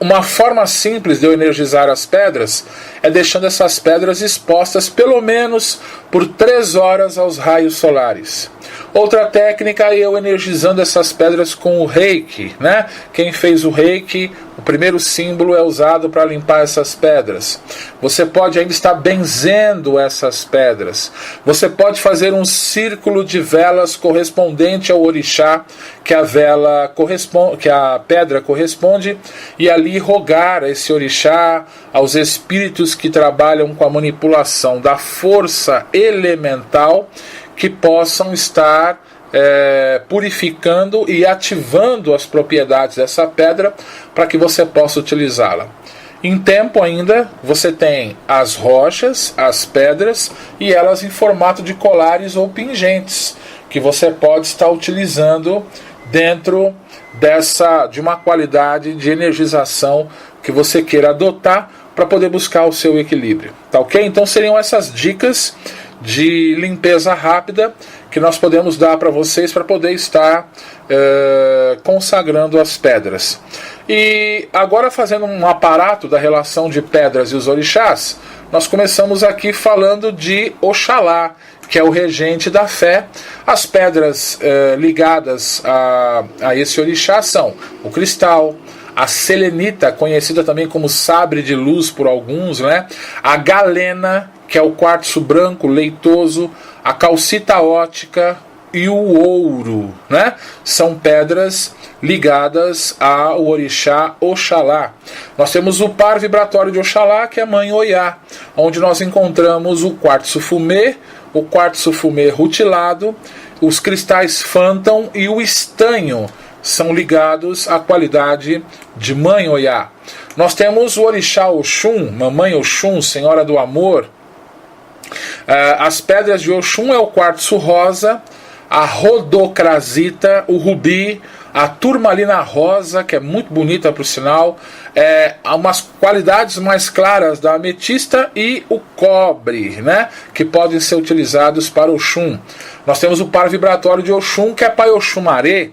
uma forma simples de eu energizar as pedras é deixando essas pedras expostas pelo menos por 3 horas aos raios solares. Outra técnica é eu energizando essas pedras com o reiki, né? Quem fez o reiki, o primeiro símbolo é usado para limpar essas pedras. Você pode ainda estar benzendo essas pedras. Você pode fazer um círculo de velas correspondente ao orixá que a vela corresponde, que a pedra corresponde, e ali rogar a esse orixá, aos espíritos que trabalham com a manipulação da força elemental, que possam estar purificando e ativando as propriedades dessa pedra para que você possa utilizá-la. Em tempo ainda, você tem as rochas, as pedras, e elas em formato de colares ou pingentes, que você pode estar utilizando dentro de uma qualidade de energização que você queira adotar para poder buscar o seu equilíbrio. Tá ok? Então seriam essas dicas de limpeza rápida que nós podemos dar para vocês para poder estar consagrando as pedras. E agora, fazendo um aparato da relação de pedras e os orixás, nós começamos aqui falando de Oxalá, que é o regente da fé. As pedras ligadas a esse orixá são o cristal, a selenita, conhecida também como sabre de luz por alguns, né? A galena, que é o quartzo branco leitoso, a calcita ótica e o ouro, né? São pedras ligadas ao orixá Oxalá. Nós temos o par vibratório de Oxalá, que é a mãe Oiá, onde nós encontramos o quartzo fumê, o quartzo fumê rutilado, os cristais fânton e o estanho, são ligados à qualidade de mãe Oiá. Nós temos o orixá Oxum, mamãe Oxum, senhora do amor. As pedras de Oxum é o quartzo rosa, a rodocrasita, o rubi, a turmalina rosa, que é muito bonita por sinal, umas qualidades mais claras da ametista, e o cobre, né, que podem ser utilizados para Oxum. Nós temos o par vibratório de Oxum, que é Paioxumaré,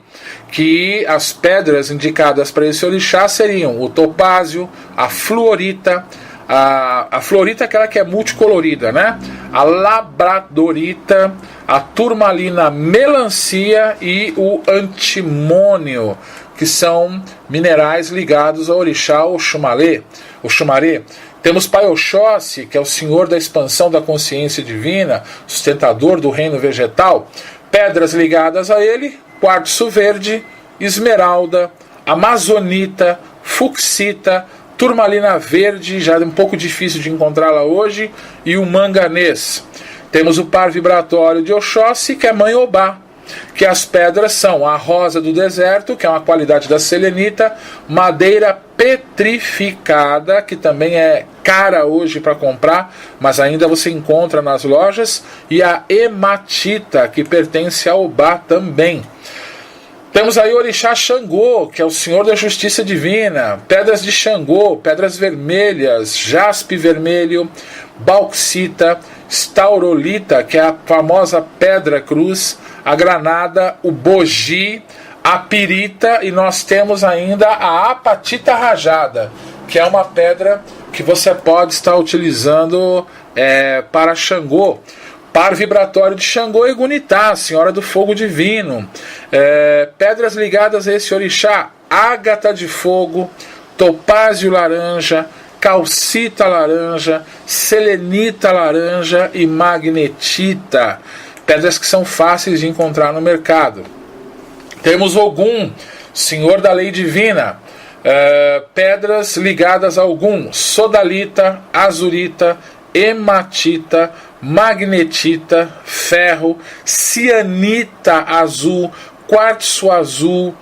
que as pedras indicadas para esse orixá seriam o topázio, a fluorita, a fluorita, aquela que é multicolorida, né? A labradorita, a turmalina melancia e o antimônio, que são minerais ligados ao orixá Oxumaré. Temos Pai Oxóssi, que é o senhor da expansão da consciência divina, sustentador do reino vegetal. Pedras ligadas a ele: quartzo verde, esmeralda, amazonita, fucsita, turmalina verde, já é um pouco difícil de encontrá-la hoje, e o manganês. Temos o par vibratório de Oxóssi, que é mãe Obá, que as pedras são a rosa do deserto, que é uma qualidade da selenita, madeira petrificada, que também é cara hoje para comprar, mas ainda você encontra nas lojas, e a hematita, que pertence a Obá também. Temos aí o orixá Xangô, que é o senhor da justiça divina, pedras de Xangô, pedras vermelhas, jaspe vermelho, bauxita, staurolita, que é a famosa pedra cruz, a granada, o bogi, a pirita, e nós temos ainda a apatita rajada, que é uma pedra que você pode estar utilizando para Xangô. Par vibratório de Xangô e Gunitá, senhora do fogo divino. Pedras ligadas a esse orixá: ágata de fogo, topázio laranja, calcita laranja, selenita laranja e magnetita. Pedras que são fáceis de encontrar no mercado. Temos Ogum, senhor da lei divina. Pedras ligadas a Ogum: sodalita, azurita, hematita, magnetita, ferro, cianita azul, quartzo azul.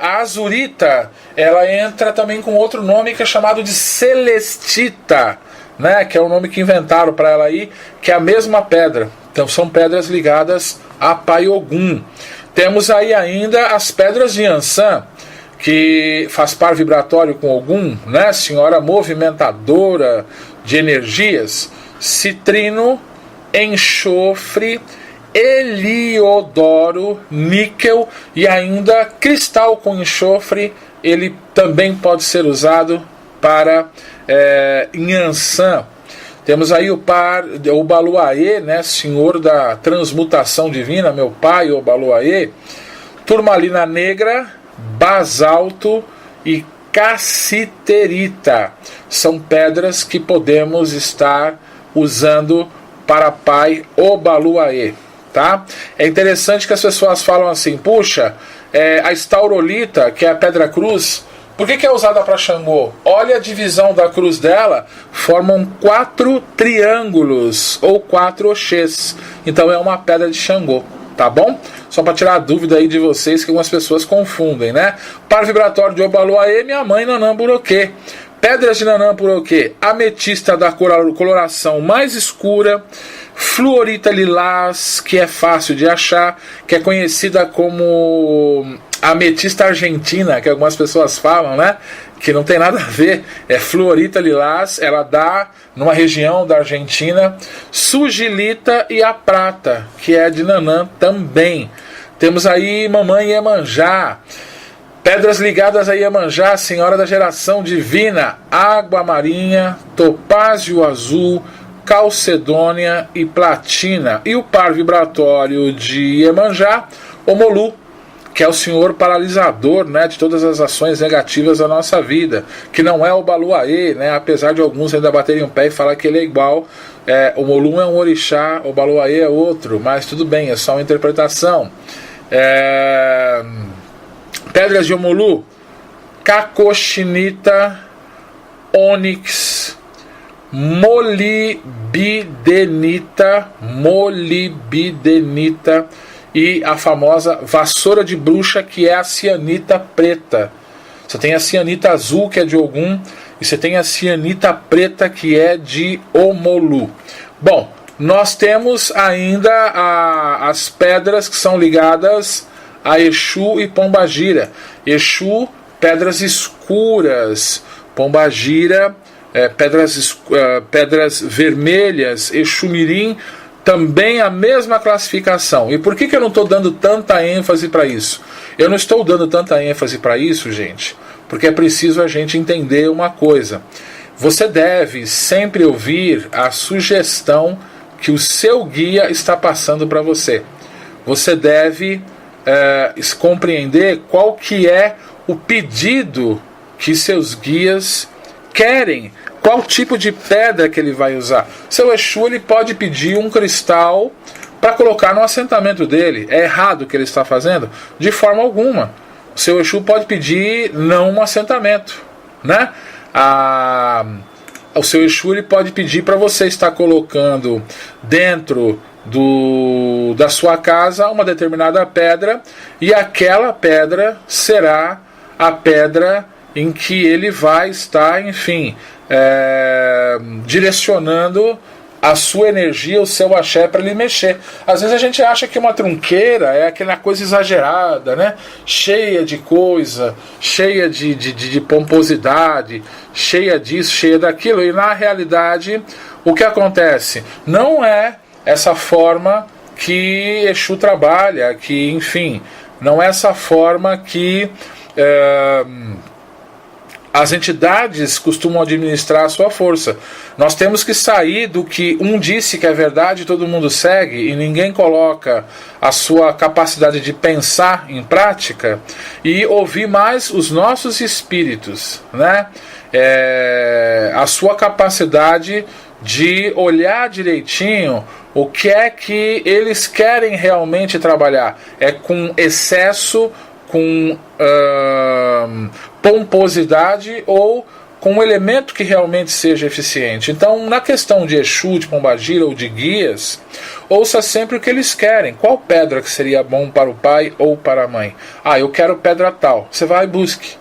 A azurita, ela entra também com outro nome que é chamado de celestita, né, que é o nome que inventaram para ela aí, que é a mesma pedra. Então são pedras ligadas a Pai Ogum. Temos aí ainda as pedras de Yansan, que faz par vibratório com Ogum, né, senhora movimentadora de energias: citrino, enxofre, heliodoro, níquel e ainda cristal com enxofre. Ele também pode ser usado para Yansan. Temos aí o Obaluayê, né, senhor da transmutação divina, meu pai, Obaluayê, turmalina negra, basalto e cassiterita. São pedras que podemos estar usando para pai Obaluayê, tá? É interessante que as pessoas falam assim, puxa, a estaurolita, que é a pedra cruz, por que é usada para Xangô? Olha a divisão da cruz dela, formam 4 triângulos ou 4 oxês. Então é uma pedra de Xangô, tá bom? Só para tirar a dúvida aí de vocês, que algumas pessoas confundem, né? Par vibratório de Obaluayê, minha mãe Nanã Buroquê. Pedras de Nanã Buroquê, ametista da coloração mais escura, fluorita lilás, que é fácil de achar, que é conhecida como ametista argentina, que algumas pessoas falam, né? Que não tem nada a ver, é fluorita lilás, ela dá numa região da Argentina. Sugilita e a prata, que é de Nanã também. Temos aí mamãe Iemanjá, pedras ligadas a Iemanjá, senhora da geração divina, água marinha, topázio azul, calcedônia e platina. E o par vibratório de Iemanjá, Omolu, que é o senhor paralisador, né, de todas as ações negativas da nossa vida, que não é o Obaluayê, né, apesar de alguns ainda baterem um pé e falar que ele é igual. O Omolu é um orixá, o Obaluayê é outro, mas tudo bem, é só uma interpretação. Pedras de Omolu, cacochinita, ônix, molibidenita e a famosa vassoura de bruxa, que é a cianita preta. Você tem a cianita azul, que é de Ogum, e você tem a cianita preta, que é de Omolu. Bom, nós temos ainda as pedras que são ligadas a Exu e Pombagira. Exu, pedras escuras. Pombagira, pedras vermelhas. Exu Mirim, também a mesma classificação. E por que eu não estou dando tanta ênfase para isso? Eu não estou dando tanta ênfase para isso, gente, porque é preciso a gente entender uma coisa. Você deve sempre ouvir a sugestão que o seu guia está passando para você. Você deve compreender qual que é o pedido que seus guias querem, qual tipo de pedra que ele vai usar. Seu Exu, ele pode pedir um cristal para colocar no assentamento dele. É errado o que ele está fazendo? De forma alguma. O seu Exu pode pedir não um assentamento, né? O seu Exu, ele pode pedir para você estar colocando dentro da sua casa uma determinada pedra, e aquela pedra será a pedra em que ele vai estar, enfim, direcionando a sua energia, o seu axé, para ele mexer. Às vezes a gente acha que uma trunqueira é aquela coisa exagerada, né? Cheia de coisa, cheia de pomposidade, cheia disso, cheia daquilo, e na realidade o que acontece? Não é essa forma que Exu trabalha, que, enfim, não é essa forma que as entidades costumam administrar a sua força. Nós temos que sair do que um disse que é verdade, todo mundo segue, e ninguém coloca a sua capacidade de pensar em prática, e ouvir mais os nossos espíritos, né? A sua capacidade de olhar direitinho o que é que eles querem realmente trabalhar. É com excesso, com pomposidade, ou com um elemento que realmente seja eficiente. Então, na questão de Exu, de Pombagira ou de guias, ouça sempre o que eles querem. Qual pedra que seria bom para o pai ou para a mãe? Eu quero pedra tal. Você vai e busque.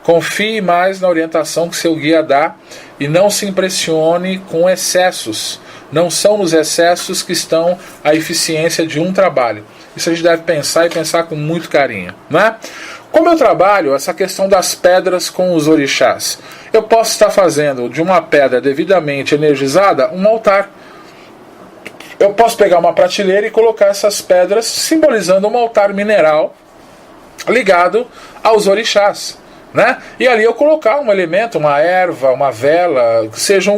Confie mais na orientação que seu guia dá e não se impressione com excessos. Não são nos excessos que estão a eficiência de um trabalho. Isso a gente deve pensar, e pensar com muito carinho, né? Como eu trabalho essa questão das pedras com os orixás? Eu posso estar fazendo de uma pedra devidamente energizada um altar. Eu posso pegar uma prateleira e colocar essas pedras simbolizando um altar mineral ligado aos orixás. né? E ali eu colocar um elemento, uma erva, uma vela, que seja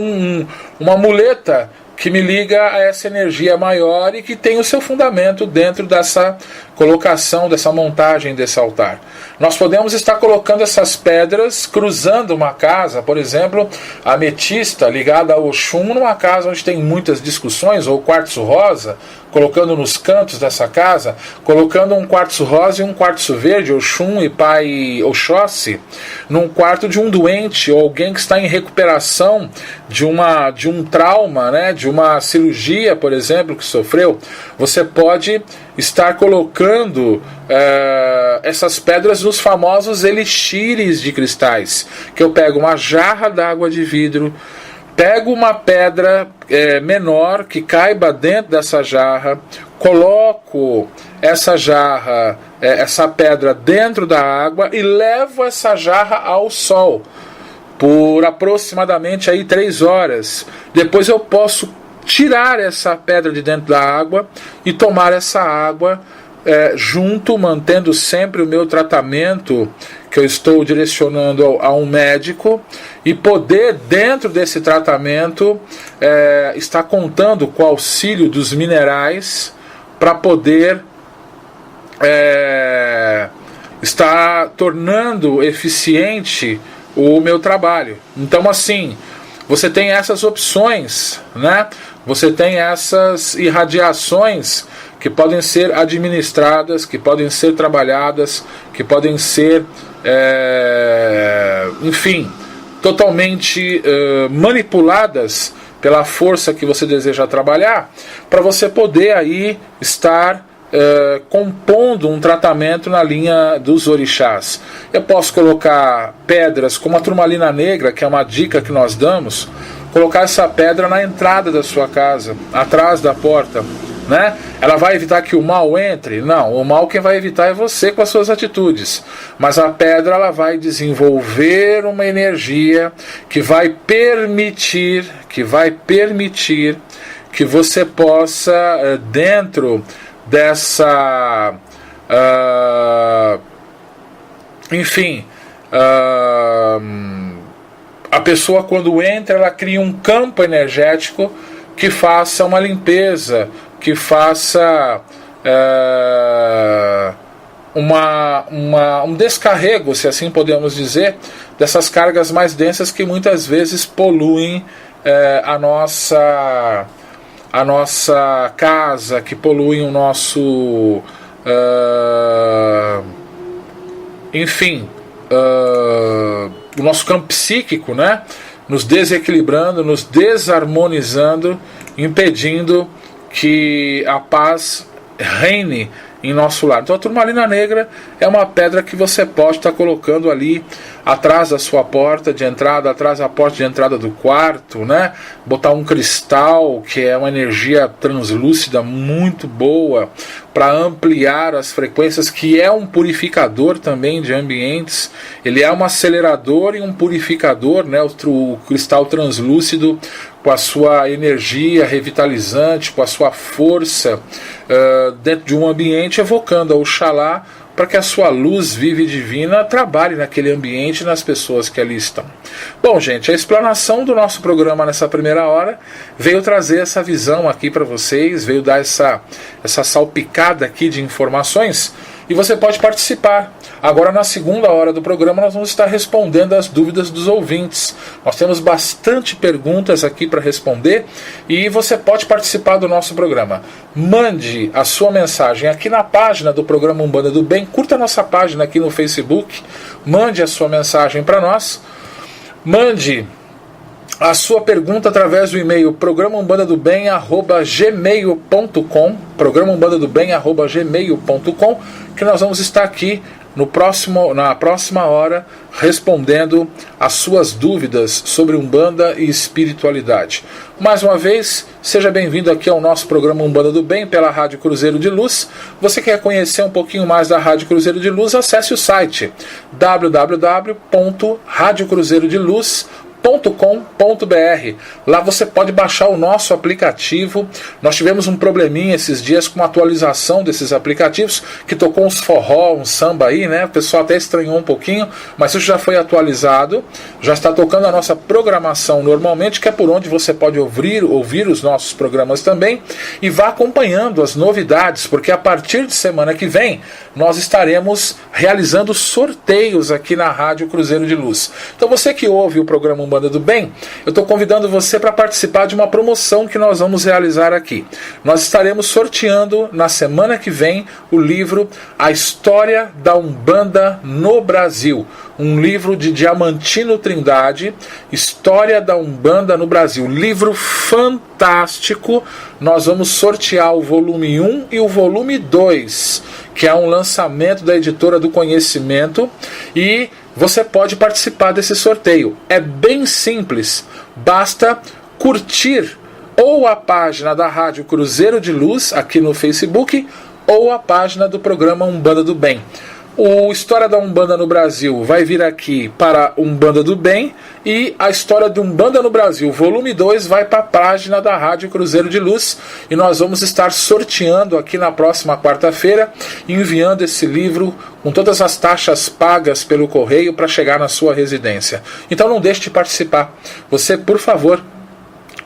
uma muleta que me liga a essa energia maior e que tem o seu fundamento dentro dessa colocação, dessa montagem desse altar. Nós podemos estar colocando essas pedras cruzando uma casa, por exemplo, a ametista ligada ao Oxum, numa casa onde tem muitas discussões, ou quartzo rosa, colocando nos cantos dessa casa, colocando um quartzo rosa e um quartzo verde, Oxum e Pai Oxóssi, num quarto de um doente ou alguém que está em recuperação de um trauma, né, de uma cirurgia, por exemplo, que sofreu. Você pode estar colocando essas pedras nos famosos elixires de cristais, que eu pego uma jarra d'água de vidro, pego uma pedra menor que caiba dentro dessa jarra, coloco essa jarra, essa pedra dentro da água e levo essa jarra ao sol por aproximadamente aí 3 horas. Depois eu posso tirar essa pedra de dentro da água e tomar essa água junto, mantendo sempre o meu tratamento que eu estou direcionando a um médico, e poder, dentro desse tratamento, estar contando com o auxílio dos minerais para poder estar tornando eficiente o meu trabalho. Então, assim, você tem essas opções, né? Você tem essas irradiações que podem ser administradas, que podem ser trabalhadas, que podem ser, enfim, totalmente manipuladas pela força que você deseja trabalhar, para você poder aí estar compondo um tratamento na linha dos orixás. Eu posso colocar pedras como a turmalina negra, que é uma dica que nós damos, colocar essa pedra na entrada da sua casa, atrás da porta, né? Ela vai evitar que o mal entre? Não, o mal quem vai evitar é você com as suas atitudes. Mas a pedra, ela vai desenvolver uma energia que vai permitir que você possa, dentro dessa, a pessoa, quando entra, ela cria um campo energético que faça uma limpeza, que faça um descarrego, se assim podemos dizer, dessas cargas mais densas que muitas vezes poluem a nossa casa, que poluem o nosso o nosso campo psíquico, né? Nos desequilibrando, nos desarmonizando, impedindo que a paz reine em nosso lar. Então a turmalina negra é uma pedra que você pode estar colocando ali atrás da sua porta de entrada, atrás da porta de entrada do quarto, né? Botar um cristal, que é uma energia translúcida muito boa, para ampliar as frequências, que é um purificador também de ambientes. Ele é um acelerador e um purificador, né? O cristal translúcido, com a sua energia revitalizante, com a sua força dentro de um ambiente, evocando a Oxalá, para que a sua luz viva e divina trabalhe naquele ambiente e nas pessoas que ali estão. Bom, gente, a explanação do nosso programa nessa primeira hora veio trazer essa visão aqui para vocês, veio dar essa salpicada aqui de informações, e você pode participar. Agora, na segunda hora do programa, nós vamos estar respondendo as dúvidas dos ouvintes. Nós temos bastante perguntas aqui para responder, e você pode participar do nosso programa. Mande a sua mensagem aqui na página do programa Umbanda do Bem. Curta a nossa página aqui no Facebook. Mande a sua mensagem para nós. Mande a sua pergunta através do e-mail programaumbandadobem@gmail.com, programaumbandadobem@gmail.com, que nós vamos estar aqui na próxima hora respondendo as suas dúvidas sobre Umbanda e espiritualidade. Mais uma vez, seja bem-vindo aqui ao nosso programa Umbanda do Bem pela Rádio Cruzeiro de Luz. Você quer conhecer um pouquinho mais da Rádio Cruzeiro de Luz? Acesse o site www.radiocruzeirodeluz.com. Lá você pode baixar o nosso aplicativo. Nós tivemos um probleminha esses dias com a atualização desses aplicativos, que tocou uns forró, um samba aí, né? O pessoal até estranhou um pouquinho, mas isso já foi atualizado. Já está tocando a nossa programação normalmente, que é por onde você pode ouvir os nossos programas também. E vá acompanhando as novidades, porque a partir de semana que vem nós estaremos realizando sorteios aqui na Rádio Cruzeiro de Luz. Então você que ouve o programa Umbanda do Bem, eu estou convidando você para participar de uma promoção que nós vamos realizar aqui. Nós estaremos sorteando na semana que vem o livro A História da Umbanda no Brasil. Um livro de Diamantino Trindade, História da Umbanda no Brasil. Livro fantástico. Nós vamos sortear o volume 1 e o volume 2, que é um lançamento da Editora do Conhecimento, e você pode participar desse sorteio. É bem simples, basta curtir ou a página da Rádio Cruzeiro de Luz aqui no Facebook, ou a página do programa Umbanda do Bem. O História da Umbanda no Brasil vai vir aqui para Umbanda do Bem, e a História de Umbanda no Brasil, volume 2, vai para a página da Rádio Cruzeiro de Luz, e nós vamos estar sorteando aqui na próxima quarta-feira, enviando esse livro com todas as taxas pagas pelo correio para chegar na sua residência. Então não deixe de participar. Você, por favor,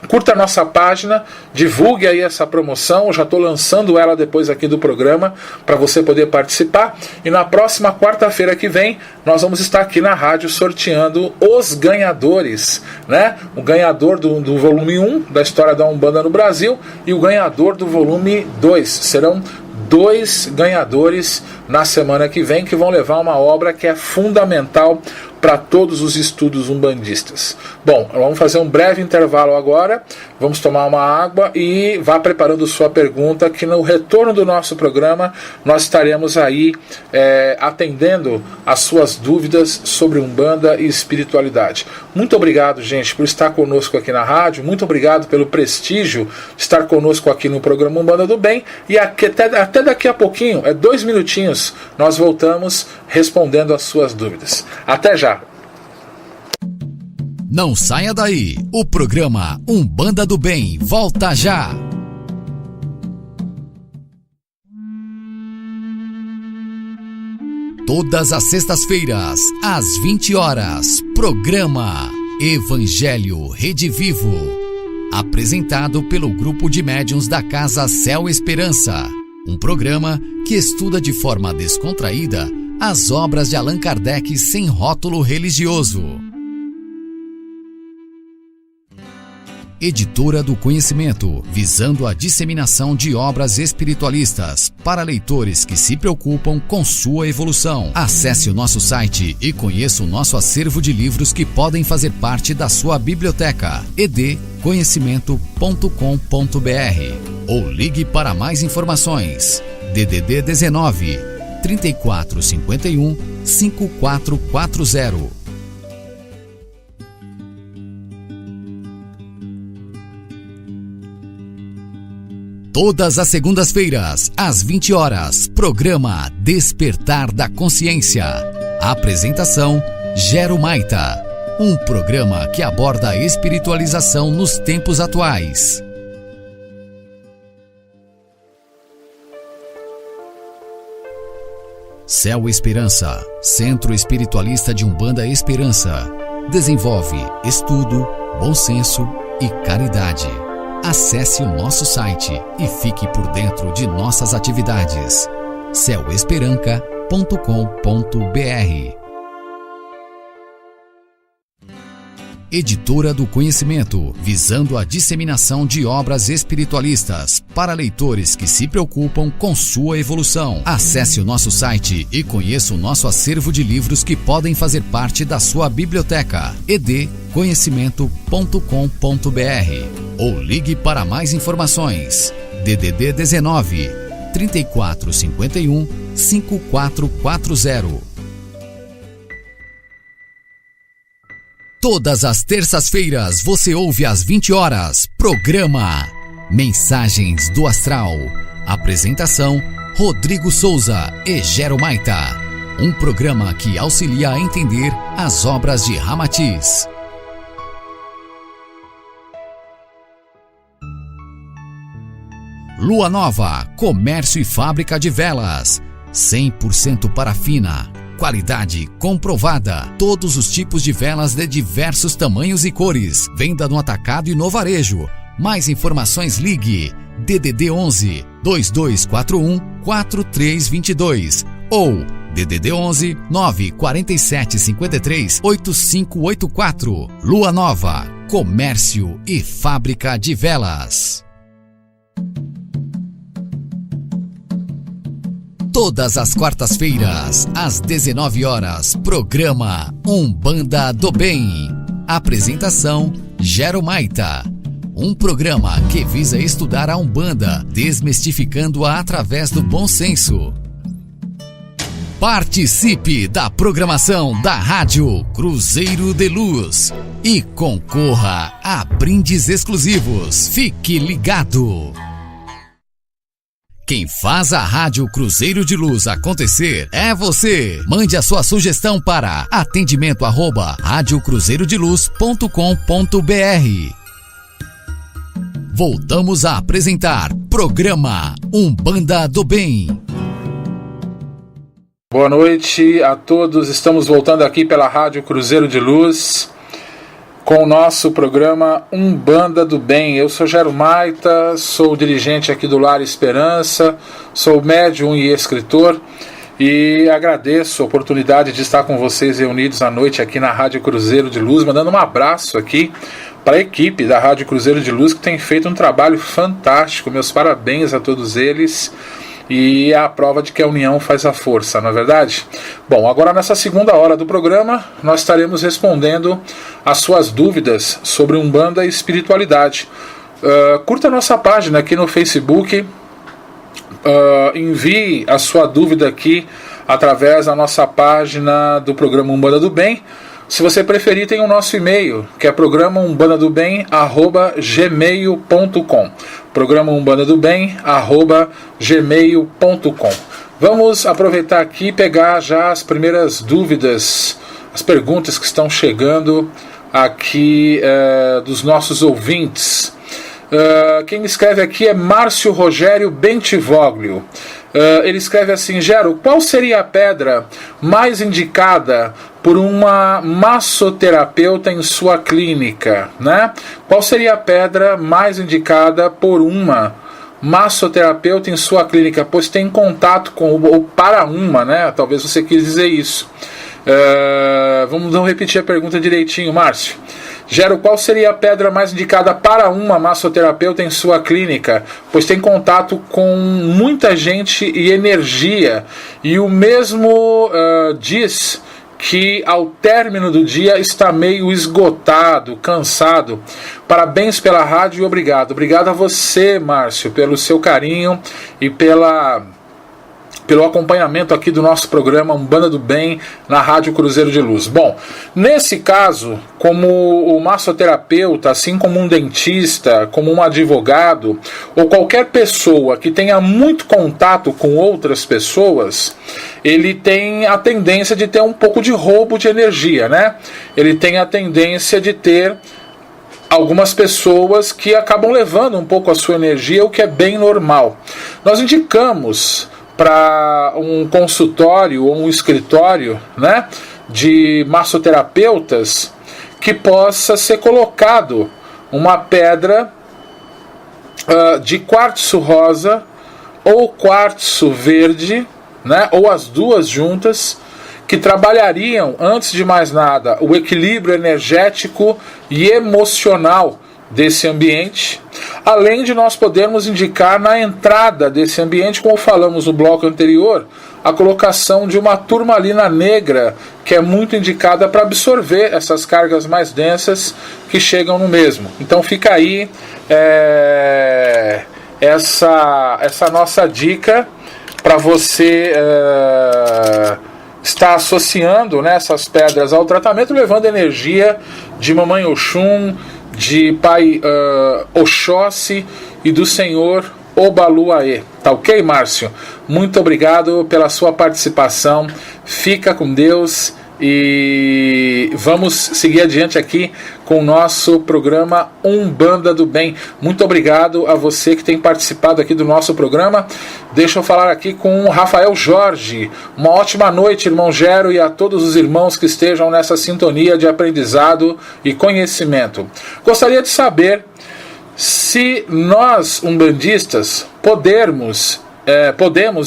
curta a nossa página, divulgue aí essa promoção. Eu já estou lançando ela depois aqui do programa para você poder participar. E na próxima quarta-feira que vem nós vamos estar aqui na rádio sorteando os ganhadores, né? O ganhador do volume 1 da História da Umbanda no Brasil e o ganhador do volume 2. Serão 2 ganhadores na semana que vem, que vão levar uma obra que é fundamental para todos os estudos umbandistas. Bom, vamos fazer um breve intervalo agora, vamos tomar uma água e vá preparando sua pergunta, que no retorno do nosso programa nós estaremos aí atendendo as suas dúvidas sobre Umbanda e espiritualidade. Muito obrigado, gente, por estar conosco aqui na rádio, muito obrigado pelo prestígio de estar conosco aqui no programa Umbanda do Bem, e até daqui a pouquinho, 2 minutinhos, nós voltamos respondendo as suas dúvidas. Até já! Não saia daí, o programa Umbanda do Bem volta já! Todas as sextas-feiras, às 20 horas, programa Evangelho Redivivo, apresentado pelo grupo de médiuns da Casa Céu Esperança, um programa que estuda de forma descontraída as obras de Allan Kardec sem rótulo religioso. Editora do Conhecimento, visando a disseminação de obras espiritualistas para leitores que se preocupam com sua evolução. Acesse o nosso site e conheça o nosso acervo de livros que podem fazer parte da sua biblioteca, edconhecimento.com.br, ou ligue para mais informações. DDD 19 3451 5440. Todas as segundas-feiras, às 20 horas, programa Despertar da Consciência. Apresentação, Gero Maita. Um programa que aborda a espiritualização nos tempos atuais. Céu Esperança, Centro Espiritualista de Umbanda Esperança. Desenvolve estudo, bom senso e caridade. Acesse o nosso site e fique por dentro de nossas atividades. céuesperanca.com.br. Editora do Conhecimento, visando a disseminação de obras espiritualistas para leitores que se preocupam com sua evolução. Acesse o nosso site e conheça o nosso acervo de livros que podem fazer parte da sua biblioteca, edconhecimento.com.br, ou ligue para mais informações. DDD 19 3451 5440. Todas as terças-feiras você ouve às 20 horas, programa Mensagens do Astral. Apresentação, Rodrigo Souza e Gero Maita. Um programa que auxilia a entender as obras de Ramatiz. Lua Nova, comércio e fábrica de velas. 100% parafina. Qualidade comprovada. Todos os tipos de velas de diversos tamanhos e cores. Venda no atacado e no varejo. Mais informações, ligue DDD 11 2241 4322 ou DDD 11 947 53 8584. Lua Nova, comércio e fábrica de velas. Todas as quartas-feiras, às 19 horas, programa Umbanda do Bem. Apresentação, Gero Maita. Um programa que visa estudar a Umbanda, desmistificando-a através do bom senso. Participe da programação da Rádio Cruzeiro de Luz e concorra a brindes exclusivos. Fique ligado! Quem faz a Rádio Cruzeiro de Luz acontecer é você. Mande a sua sugestão para atendimento@radiocruzeirodeluz.com.br. Voltamos a apresentar programa Umbanda do Bem. Boa noite a todos, estamos voltando aqui pela Rádio Cruzeiro de Luz com o nosso programa Umbanda do Bem. Eu sou Gero Maita, sou dirigente aqui do Lar Esperança, sou médium e escritor e agradeço a oportunidade de estar com vocês reunidos à noite aqui na Rádio Cruzeiro de Luz, mandando um abraço aqui para a equipe da Rádio Cruzeiro de Luz que tem feito um trabalho fantástico. Meus parabéns a todos eles. E é a prova de que a união faz a força, não é verdade? Bom, agora nessa segunda hora do programa, nós estaremos respondendo as suas dúvidas sobre Umbanda e espiritualidade. Curta a nossa página aqui no Facebook, envie a sua dúvida aqui através da nossa página do programa Umbanda do Bem. Se você preferir, tem o nosso e-mail, que é programaumbanadobem@gmail.com. programaumbanadobem@gmail.com. Vamos aproveitar aqui e pegar já as primeiras dúvidas, as perguntas que estão chegando aqui dos nossos ouvintes. Quem escreve aqui é Márcio Rogério Bentivoglio. Ele escreve assim: Gero, qual seria a pedra mais indicada por uma massoterapeuta em sua clínica, né? Qual seria a pedra mais indicada por uma massoterapeuta em sua clínica? Pois tem contato com, ou para uma, né? Talvez você quis dizer isso. Vamos repetir a pergunta direitinho, Márcio. Gero, qual seria a pedra mais indicada para uma massoterapeuta em sua clínica? Pois tem contato com muita gente e energia. E o mesmo diz que ao término do dia está meio esgotado, cansado. Parabéns pela rádio e obrigado. Obrigado a você, Márcio, pelo seu carinho e pelo acompanhamento aqui do nosso programa Umbanda do Bem na Rádio Cruzeiro de Luz. Bom, nesse caso, como o massoterapeuta, assim como um dentista, como um advogado, ou qualquer pessoa que tenha muito contato com outras pessoas, ele tem a tendência de ter um pouco de roubo de energia, né? Ele tem a tendência de ter algumas pessoas que acabam levando um pouco a sua energia, o que é bem normal. Nós indicamos para um consultório ou um escritório, né, de massoterapeutas que possa ser colocado uma pedra de quartzo rosa ou quartzo verde, né, ou as duas juntas, que trabalhariam, antes de mais nada, o equilíbrio energético e emocional desse ambiente, além de nós podermos indicar na entrada desse ambiente, como falamos no bloco anterior, a colocação de uma turmalina negra, que é muito indicada para absorver essas cargas mais densas que chegam no mesmo. Então fica aí essa nossa dica para você estar associando, né, essas pedras ao tratamento, levando energia de Mamãe Oxum, de Pai Oxóssi e do Senhor Obaluaê. Tá ok, Márcio? Muito obrigado pela sua participação. Fica com Deus e vamos seguir adiante aqui com o nosso programa Umbanda do Bem. Muito obrigado a você que tem participado aqui do nosso programa. Deixa eu falar aqui com o Rafael Jorge. Uma ótima noite, irmão Gero, e a todos os irmãos que estejam nessa sintonia de aprendizado e conhecimento. Gostaria de saber se nós, umbandistas, podemos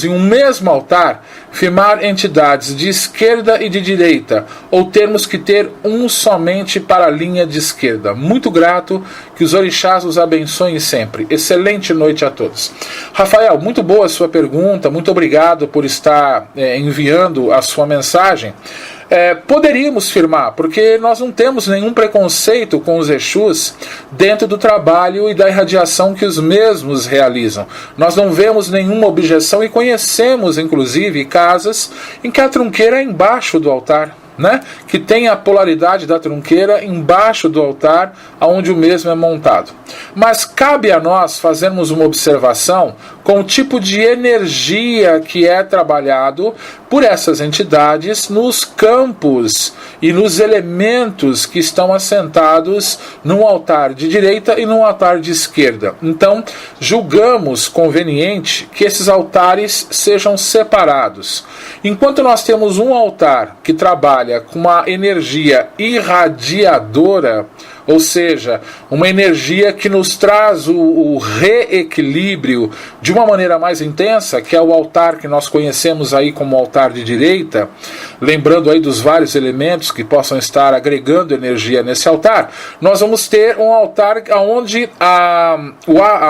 em um mesmo altar firmar entidades de esquerda e de direita, ou termos que ter um somente para a linha de esquerda. Muito grato, que os orixás os abençoem sempre. Excelente noite a todos. Rafael, muito boa a sua pergunta, muito obrigado por estar enviando a sua mensagem. Poderíamos firmar, porque nós não temos nenhum preconceito com os Exus dentro do trabalho e da irradiação que os mesmos realizam. Nós não vemos nenhuma objeção e conhecemos, inclusive, casas em que a trunqueira é embaixo do altar, né? Que tem a polaridade da trunqueira embaixo do altar, onde o mesmo é montado. Mas cabe a nós fazermos uma observação com o tipo de energia que é trabalhado por essas entidades nos campos e nos elementos que estão assentados num altar de direita e num altar de esquerda. Então, julgamos conveniente que esses altares sejam separados. Enquanto nós temos um altar que trabalha com uma energia irradiadora, ou seja, uma energia que nos traz o reequilíbrio de uma maneira mais intensa, que é o altar que nós conhecemos aí como altar de direita, lembrando aí dos vários elementos que possam estar agregando energia nesse altar, nós vamos ter um altar onde a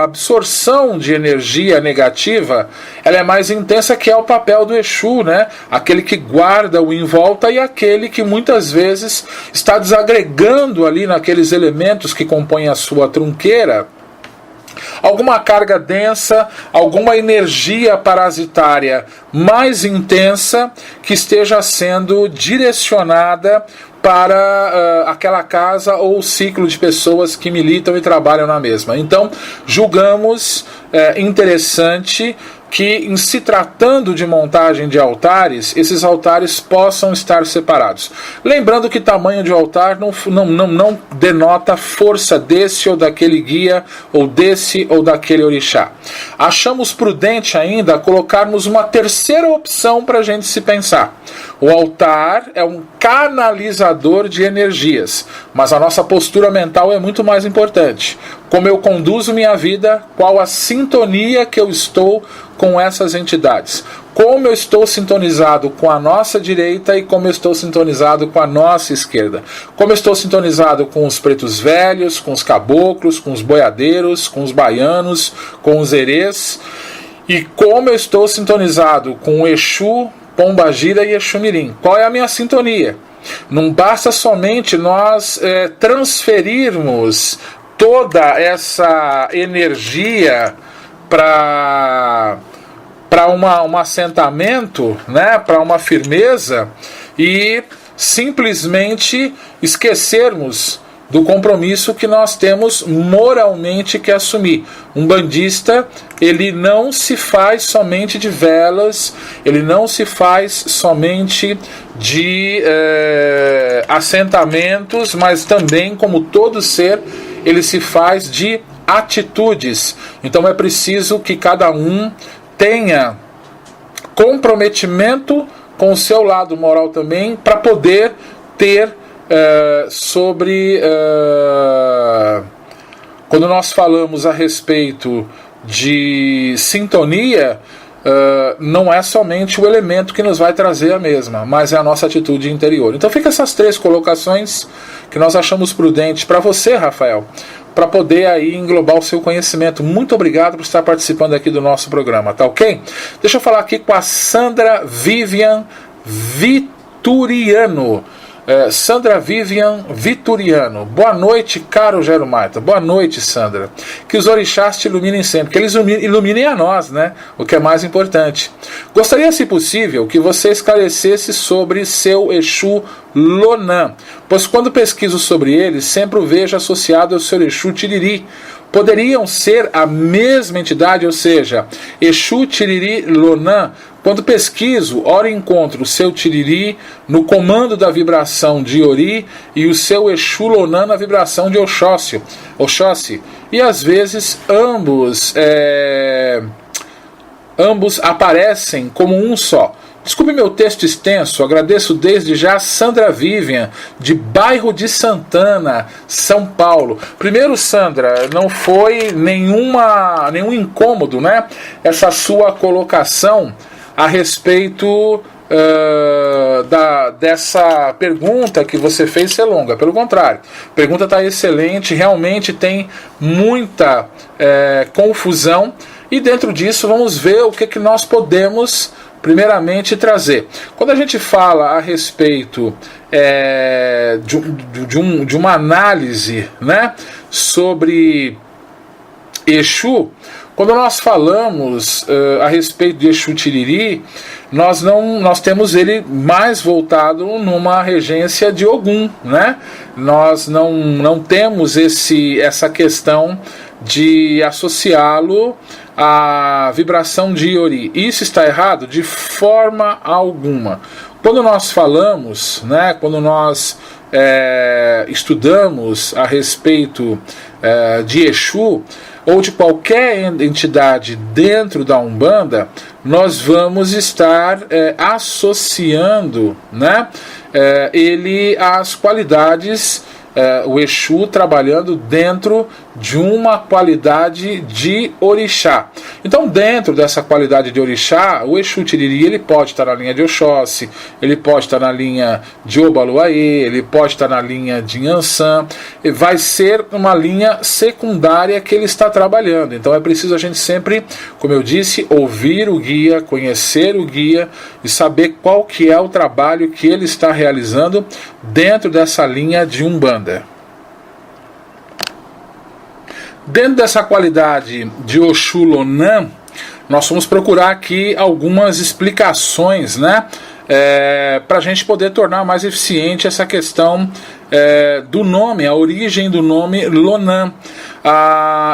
absorção de energia negativa ela é mais intensa, que é o papel do Exu, né? Aquele que guarda o em volta e aquele que muitas vezes está desagregando ali naqueles elementos que compõem a sua trunqueira alguma carga densa, alguma energia parasitária mais intensa que esteja sendo direcionada para aquela casa ou ciclo de pessoas que militam e trabalham na mesma. Então, julgamos interessante que, em se tratando de montagem de altares, esses altares possam estar separados. Lembrando que tamanho de altar não denota força desse ou daquele guia, ou desse ou daquele orixá. Achamos prudente ainda colocarmos uma terceira opção para a gente se pensar. O altar é um canalizador de energias, mas a nossa postura mental é muito mais importante. Como eu conduzo minha vida, qual a sintonia que eu estou com essas entidades. Como eu estou sintonizado com a nossa direita e como eu estou sintonizado com a nossa esquerda. Como eu estou sintonizado com os pretos velhos, com os caboclos, com os boiadeiros, com os baianos, com os herês. E como eu estou sintonizado com o Exu, Pombagira e Exu Mirim. Qual é a minha sintonia? Não basta somente nós transferirmos toda essa energia para um assentamento, né, para uma firmeza, e simplesmente esquecermos do compromisso que nós temos moralmente que assumir. Um bandista, ele não se faz somente de velas, ele não se faz somente de assentamentos, mas também, como todo ser, ele se faz de atitudes. Então é preciso que cada um tenha comprometimento com o seu lado moral também, para poder ter quando nós falamos a respeito de sintonia, não é somente o elemento que nos vai trazer a mesma, mas é a nossa atitude interior. Então fica essas três colocações que nós achamos prudentes para você, Rafael, para poder aí englobar o seu conhecimento. Muito obrigado por estar participando aqui do nosso programa, tá ok? Deixa eu falar aqui com a Sandra Vivian Vituriano. Sandra Vivian Vituriano. Boa noite, caro Gero Maita. Boa noite, Sandra. Que os orixás te iluminem sempre, que eles iluminem a nós, né? O que é mais importante. Gostaria, se possível, que você esclarecesse sobre seu Exu Lonan, pois quando pesquiso sobre ele, sempre o vejo associado ao seu Exu Tiriri. Poderiam ser a mesma entidade, ou seja, Exu Tiriri Lonan Quando pesquiso, ora encontro o seu Tiriri no comando da vibração de Ori e o seu Exu Lonan na vibração de Oxóssi. E às vezes ambos aparecem como um só. Desculpe meu texto extenso, agradeço desde já a Sandra Vivian, de Bairro de Santana, São Paulo. Primeiro, Sandra, não foi nenhum incômodo, né? Essa sua colocação a respeito dessa pergunta que você fez ser longa. Pelo contrário, a pergunta está excelente, realmente tem muita confusão, e dentro disso vamos ver o que nós podemos primeiramente trazer. Quando a gente fala a respeito de uma análise, né, sobre Exu, quando nós falamos a respeito de Exu Tiriri, nós temos ele mais voltado numa regência de Ogum, né? Nós não temos essa questão de associá-lo à vibração de Ori. Isso está errado? De forma alguma. Quando nós falamos, né, quando nós estudamos a respeito de Exu, ou de qualquer entidade dentro da Umbanda, nós vamos estar associando, né, ele às qualidades, o Exu trabalhando dentro de uma qualidade de orixá. Então, dentro dessa qualidade de orixá, o Exu Tiriri, ele pode estar na linha de Oxóssi, ele pode estar na linha de Obaluaê, ele pode estar na linha de Ansan, e vai ser uma linha secundária que ele está trabalhando. Então é preciso a gente sempre, como eu disse, ouvir o guia, conhecer o guia e saber qual que é o trabalho que ele está realizando dentro dessa linha de Umbanda. Dentro dessa qualidade de Oxu Lonan, nós vamos procurar aqui algumas explicações, né, para a gente poder tornar mais eficiente essa questão do nome, a origem do nome Lonan.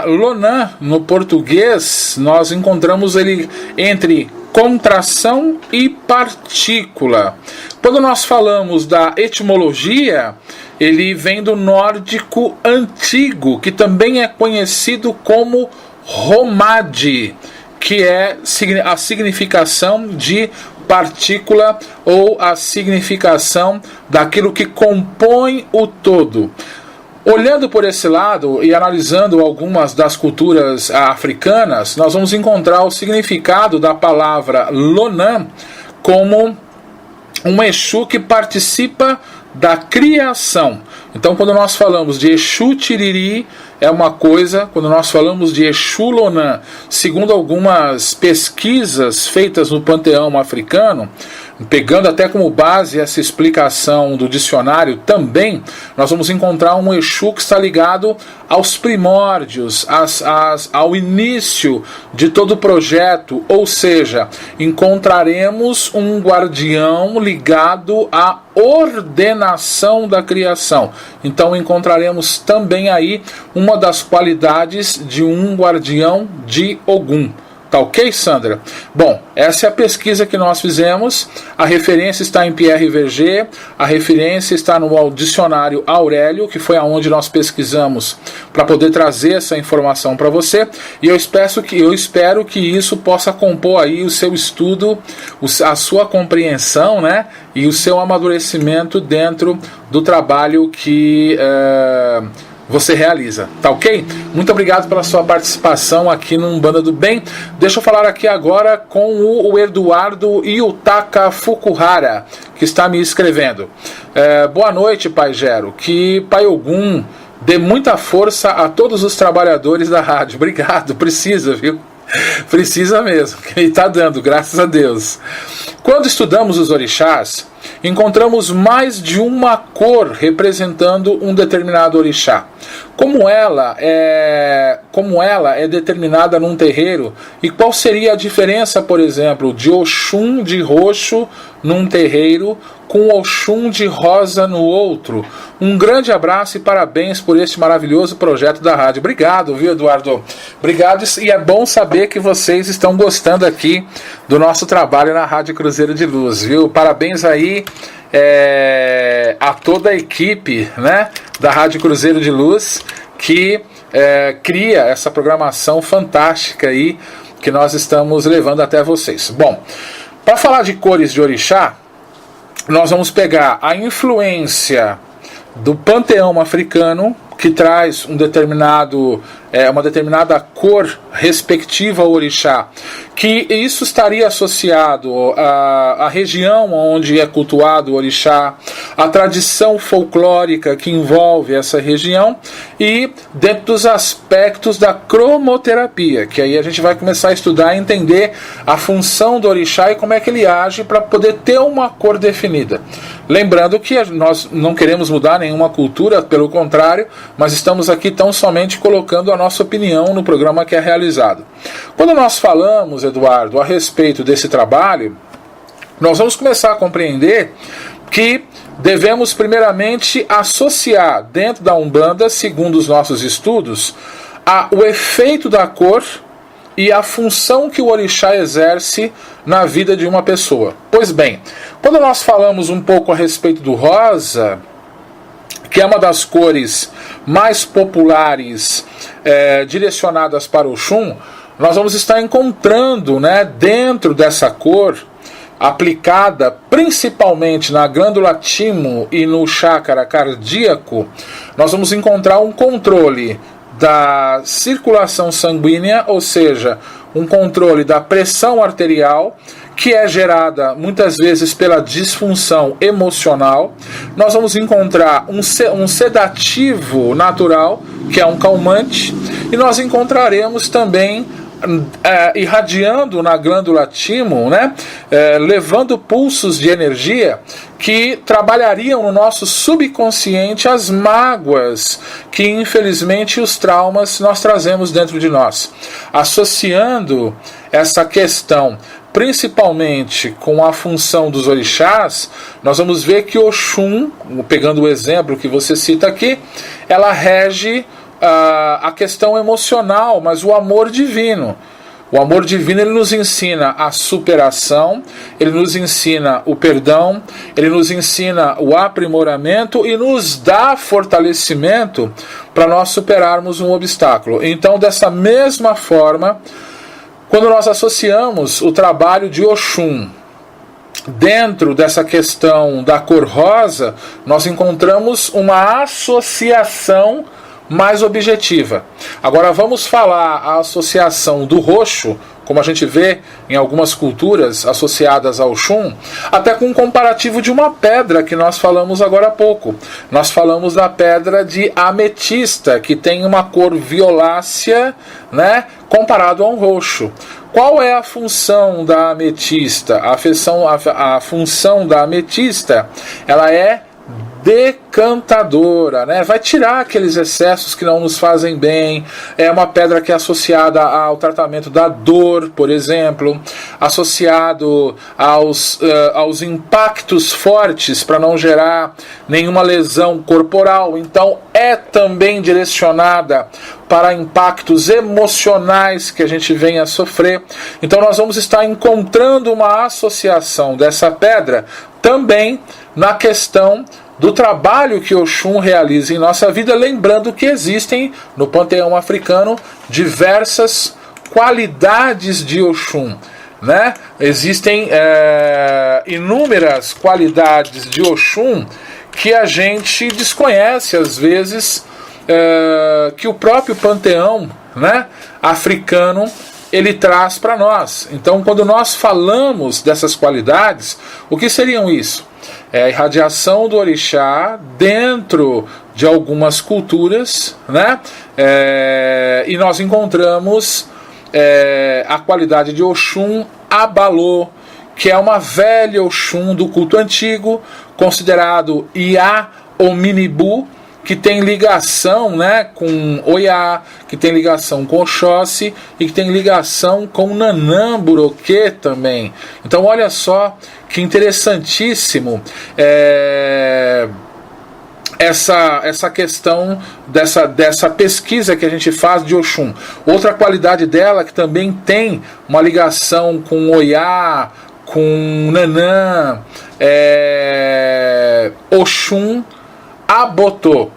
Lonan, no português, nós encontramos ele entre contração e partícula. Quando nós falamos da etimologia, ele vem do nórdico antigo, que também é conhecido como Romade, que é a significação de partícula ou a significação daquilo que compõe o todo. Olhando por esse lado e analisando algumas das culturas africanas, nós vamos encontrar o significado da palavra Lonan como um Exu que participa da criação. Então, quando nós falamos de Exu Tiriri, é uma coisa. Quando nós falamos de Exu Lonan, segundo algumas pesquisas feitas no panteão africano, pegando até como base essa explicação do dicionário também, nós vamos encontrar um Exu que está ligado aos primórdios, ao início de todo o projeto, ou seja, encontraremos um guardião ligado à ordenação da criação. Então encontraremos também aí uma das qualidades de um guardião de Ogum. Tá ok, Sandra? Bom, essa é a pesquisa que nós fizemos. A referência está em Pierre Verger, a referência está no dicionário Aurélio, que foi aonde nós pesquisamos para poder trazer essa informação para você. E eu espero que isso possa compor aí o seu estudo, a sua compreensão, né? E o seu amadurecimento dentro do trabalho que você realiza, tá ok? Muito obrigado pela sua participação aqui no Umbanda do Bem. Deixa eu falar aqui agora com o Eduardo Yutaka Fukuhara, que está me escrevendo. Boa noite, Pai Gero. Que Pai Ogum dê muita força a todos os trabalhadores da rádio. Obrigado, precisa, viu? Precisa mesmo, que ele está dando, graças a Deus. Quando estudamos os orixás, encontramos mais de uma cor representando um determinado orixá. como ela é determinada num terreiro, e qual seria a diferença, por exemplo, de Oxum de roxo num terreiro com Oxum de rosa no outro. Um grande abraço e parabéns por este maravilhoso projeto da rádio. Obrigado, viu, Eduardo? Obrigado, e é bom saber que vocês estão gostando aqui do nosso trabalho na Rádio Cruzeiro de Luz, viu? Parabéns aí a toda a equipe, né, da Rádio Cruzeiro de Luz, que cria essa programação fantástica aí que nós estamos levando até vocês. Bom, para falar de cores de orixá, nós vamos pegar a influência do panteão africano, que traz uma determinada cor respectiva ao orixá, que isso estaria associado à região onde é cultuado o orixá, à tradição folclórica que envolve essa região, e dentro dos aspectos da cromoterapia, que aí a gente vai começar a estudar e entender a função do orixá e como é que ele age para poder ter uma cor definida. Lembrando que nós não queremos mudar nenhuma cultura, pelo contrário, mas estamos aqui tão somente colocando a nossa opinião no programa que é realizado. Quando nós falamos, Eduardo, a respeito desse trabalho, nós vamos começar a compreender que devemos primeiramente associar dentro da Umbanda, segundo os nossos estudos, o efeito da cor e a função que o orixá exerce na vida de uma pessoa. Pois bem, quando nós falamos um pouco a respeito do rosa, que é uma das cores mais populares direcionadas para o Oxum, nós vamos estar encontrando, né, dentro dessa cor, aplicada principalmente na glândula timo e no chácara cardíaco, nós vamos encontrar um controle da circulação sanguínea, ou seja, um controle da pressão arterial, que é gerada muitas vezes pela disfunção emocional. Nós vamos encontrar um sedativo natural, que é um calmante, e nós encontraremos também irradiando na glândula timo, né, levando pulsos de energia que trabalhariam no nosso subconsciente as mágoas que infelizmente os traumas nós trazemos dentro de nós, associando essa questão principalmente com a função dos orixás. Nós vamos ver que Oxum, pegando o exemplo que você cita aqui, ela rege a questão emocional, mas o amor divino. O amor divino, ele nos ensina a superação, ele nos ensina o perdão, ele nos ensina o aprimoramento e nos dá fortalecimento para nós superarmos um obstáculo. Então, dessa mesma forma, quando nós associamos o trabalho de Oxum dentro dessa questão da cor rosa, nós encontramos uma associação mais objetiva. Agora vamos falar a associação do roxo, como a gente vê em algumas culturas associadas ao Oxum, até com um comparativo de uma pedra que nós falamos agora há pouco. Nós falamos da pedra de ametista, que tem uma cor violácea, né, comparado a um roxo. Qual é a função da ametista? A função da ametista, ela é decantadora, né? Vai tirar aqueles excessos que não nos fazem bem. É uma pedra que é associada ao tratamento da dor, por exemplo, associado aos impactos fortes para não gerar nenhuma lesão corporal. Então é também direcionada para impactos emocionais que a gente venha a sofrer. Então nós vamos estar encontrando uma associação dessa pedra também na questão do trabalho que Oxum realiza em nossa vida, lembrando que existem no panteão africano diversas qualidades de Oxum, né? Existem inúmeras qualidades de Oxum que a gente desconhece às vezes, que o próprio panteão, né, africano ele traz para nós. Então, quando nós falamos dessas qualidades, o que seriam isso? É a irradiação do orixá dentro de algumas culturas, né? E nós encontramos a qualidade de Oxum Abalô, que é uma velha Oxum do culto antigo, considerado Iá ou Minibu, que tem ligação, né, com Oiá, que tem ligação com Oxóssi e que tem ligação com Nanã-Buroquê também. Então olha só que interessantíssimo essa questão dessa pesquisa que a gente faz de Oxum. Outra qualidade dela que também tem uma ligação com Oiá, com Nanã, Oxum Abotô.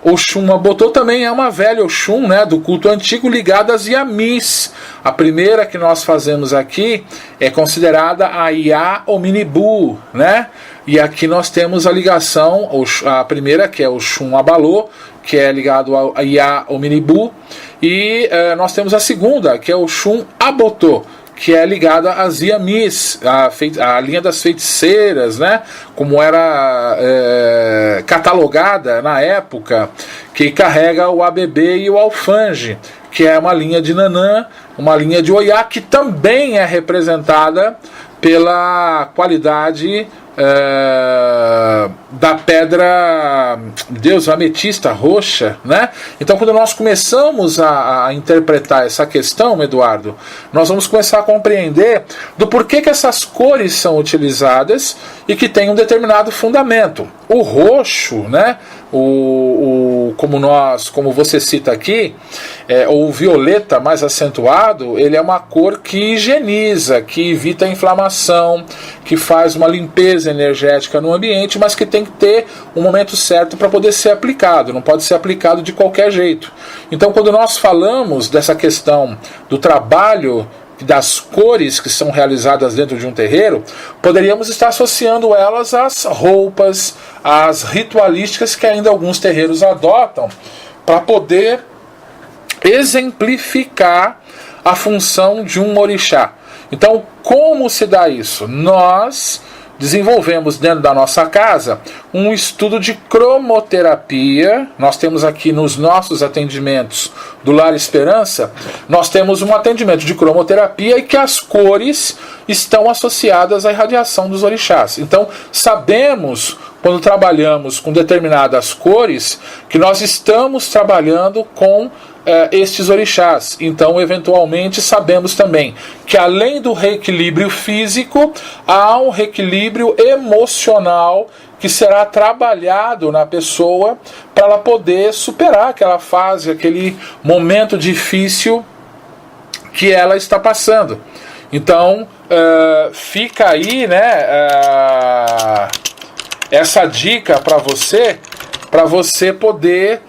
Oxum Abotô também é uma velha Oxum, né, do culto antigo, ligada às Yamis. A primeira que nós fazemos aqui é considerada a Iá Ominibu, né? E aqui nós temos a ligação, a primeira que é o Oxum Abalô, que é ligado a Iá Ominibu, e nós temos a segunda, que é o Oxum Abotô, que é ligada às Yamis, a linha das feiticeiras, né? Como era catalogada na época, que carrega o ABB e o alfange, que é uma linha de Nanã, uma linha de Oiá, que também é representada pela qualidade da pedra, Deus, ametista roxa, né? Então, quando nós começamos a interpretar essa questão, Eduardo, nós vamos começar a compreender do porquê que essas cores são utilizadas e que tem um determinado fundamento. O roxo, né? Como você cita aqui, o violeta mais acentuado, ele é uma cor que higieniza, que evita a inflamação, que faz uma limpeza energética no ambiente, mas que tem que ter um momento certo para poder ser aplicado, não pode ser aplicado de qualquer jeito. Então, quando nós falamos dessa questão do trabalho das cores que são realizadas dentro de um terreiro, poderíamos estar associando elas às roupas, às ritualísticas que ainda alguns terreiros adotam para poder exemplificar a função de um orixá. Então, como se dá isso? Nós desenvolvemos dentro da nossa casa um estudo de cromoterapia. Nós temos aqui nos nossos atendimentos do Lar Esperança, nós temos um atendimento de cromoterapia e que as cores estão associadas à irradiação dos orixás. Então, sabemos, quando trabalhamos com determinadas cores, que nós estamos trabalhando com estes orixás. Então, eventualmente, sabemos também que além do reequilíbrio físico, há um reequilíbrio emocional que será trabalhado na pessoa para ela poder superar aquela fase, aquele momento difícil que ela está passando. Então, fica aí, né, essa dica para você poder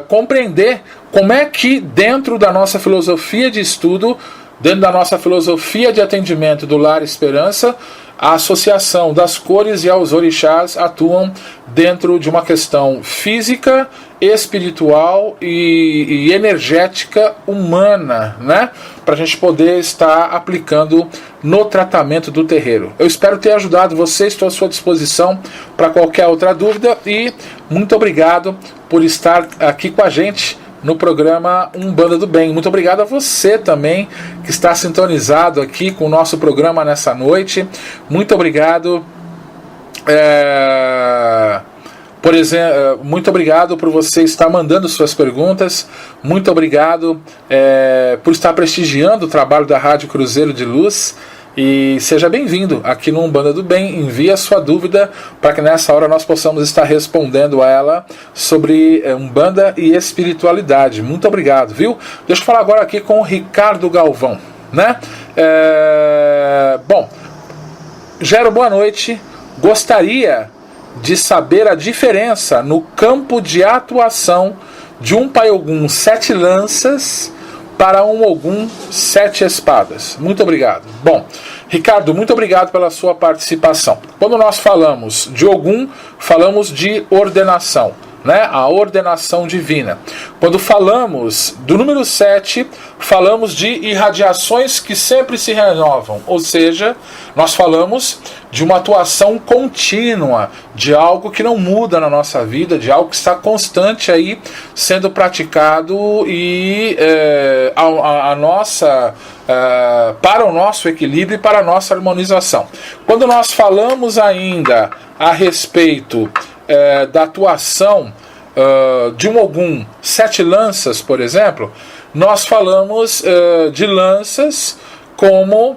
compreender como é que dentro da nossa filosofia de estudo, dentro da nossa filosofia de atendimento do Lar Esperança, a associação das cores e aos orixás atuam dentro de uma questão física, espiritual e energética humana, né? Para a gente poder estar aplicando no tratamento do terreiro. Eu espero ter ajudado você, estou à sua disposição para qualquer outra dúvida e muito obrigado por estar aqui com a gente no programa Umbanda do Bem. Muito obrigado a você também que está sintonizado aqui com o nosso programa nessa noite. Muito obrigado. Por exemplo, muito obrigado por você estar mandando suas perguntas. Muito obrigado por estar prestigiando o trabalho da Rádio Cruzeiro de Luz. E seja bem-vindo aqui no Umbanda do Bem. Envie a sua dúvida para que nessa hora nós possamos estar respondendo a ela sobre Umbanda e espiritualidade. Muito obrigado, viu? Deixa eu falar agora aqui com o Ricardo Galvão, né? Bom, Gero, boa noite. Gostaria de saber a diferença no campo de atuação de um Pai Ogum 7 lanças para um Ogum 7 espadas. Muito obrigado. Bom, Ricardo, muito obrigado pela sua participação. Quando nós falamos de Ogum, falamos de ordenação, né? A ordenação divina. Quando falamos do número 7, falamos de irradiações que sempre se renovam, ou seja, nós falamos de uma atuação contínua, de algo que não muda na nossa vida, de algo que está constante aí sendo praticado e para o nosso equilíbrio e para a nossa harmonização. Quando nós falamos ainda a respeito da atuação de um Ogum 7 lanças, por exemplo, nós falamos de lanças como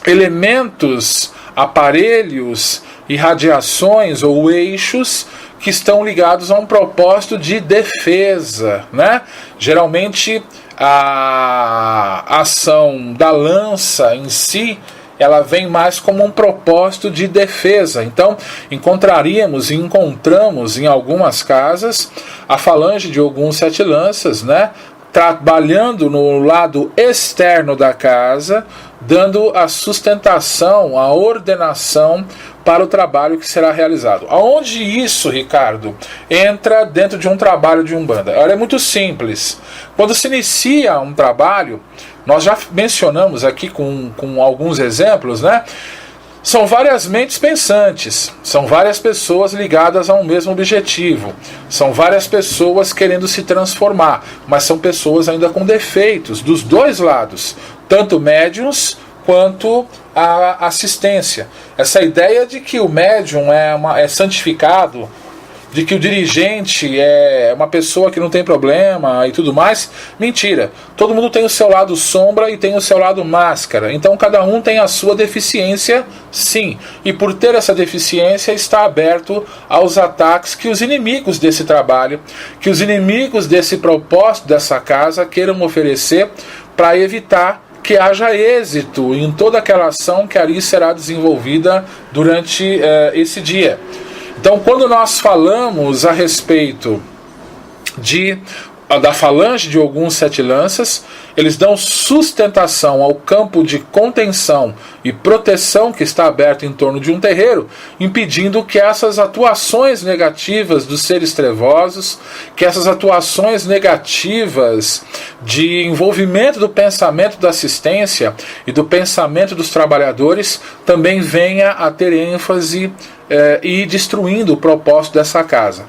elementos, aparelhos, irradiações ou eixos que estão ligados a um propósito de defesa, né? Geralmente a ação da lança em si, ela vem mais como um propósito de defesa. Então, encontramos em algumas casas a falange de Ogum 7 lanças, né? Trabalhando no lado externo da casa, dando a sustentação, a ordenação para o trabalho que será realizado. Aonde isso, Ricardo, entra dentro de um trabalho de Umbanda? É muito simples. Quando se inicia um trabalho, nós já mencionamos aqui com alguns exemplos, né? São várias mentes pensantes, são várias pessoas ligadas a um mesmo objetivo, são várias pessoas querendo se transformar, mas são pessoas ainda com defeitos, dos dois lados, tanto médiuns quanto a assistência. Essa ideia de que o médium é santificado, de que o dirigente é uma pessoa que não tem problema e tudo mais, mentira. Todo mundo tem o seu lado sombra e tem o seu lado máscara. Então cada um tem a sua deficiência, sim. E por ter essa deficiência está aberto aos ataques que os inimigos desse trabalho, que os inimigos desse propósito dessa casa queiram oferecer para evitar que haja êxito em toda aquela ação que ali será desenvolvida durante esse dia. Então, quando nós falamos a respeito da falange de Ogum 7 lanças, eles dão sustentação ao campo de contenção e proteção que está aberto em torno de um terreiro, impedindo que essas atuações negativas dos seres trevosos, que essas atuações negativas de envolvimento do pensamento da assistência e do pensamento dos trabalhadores também venha a ter ênfase e destruindo o propósito dessa casa.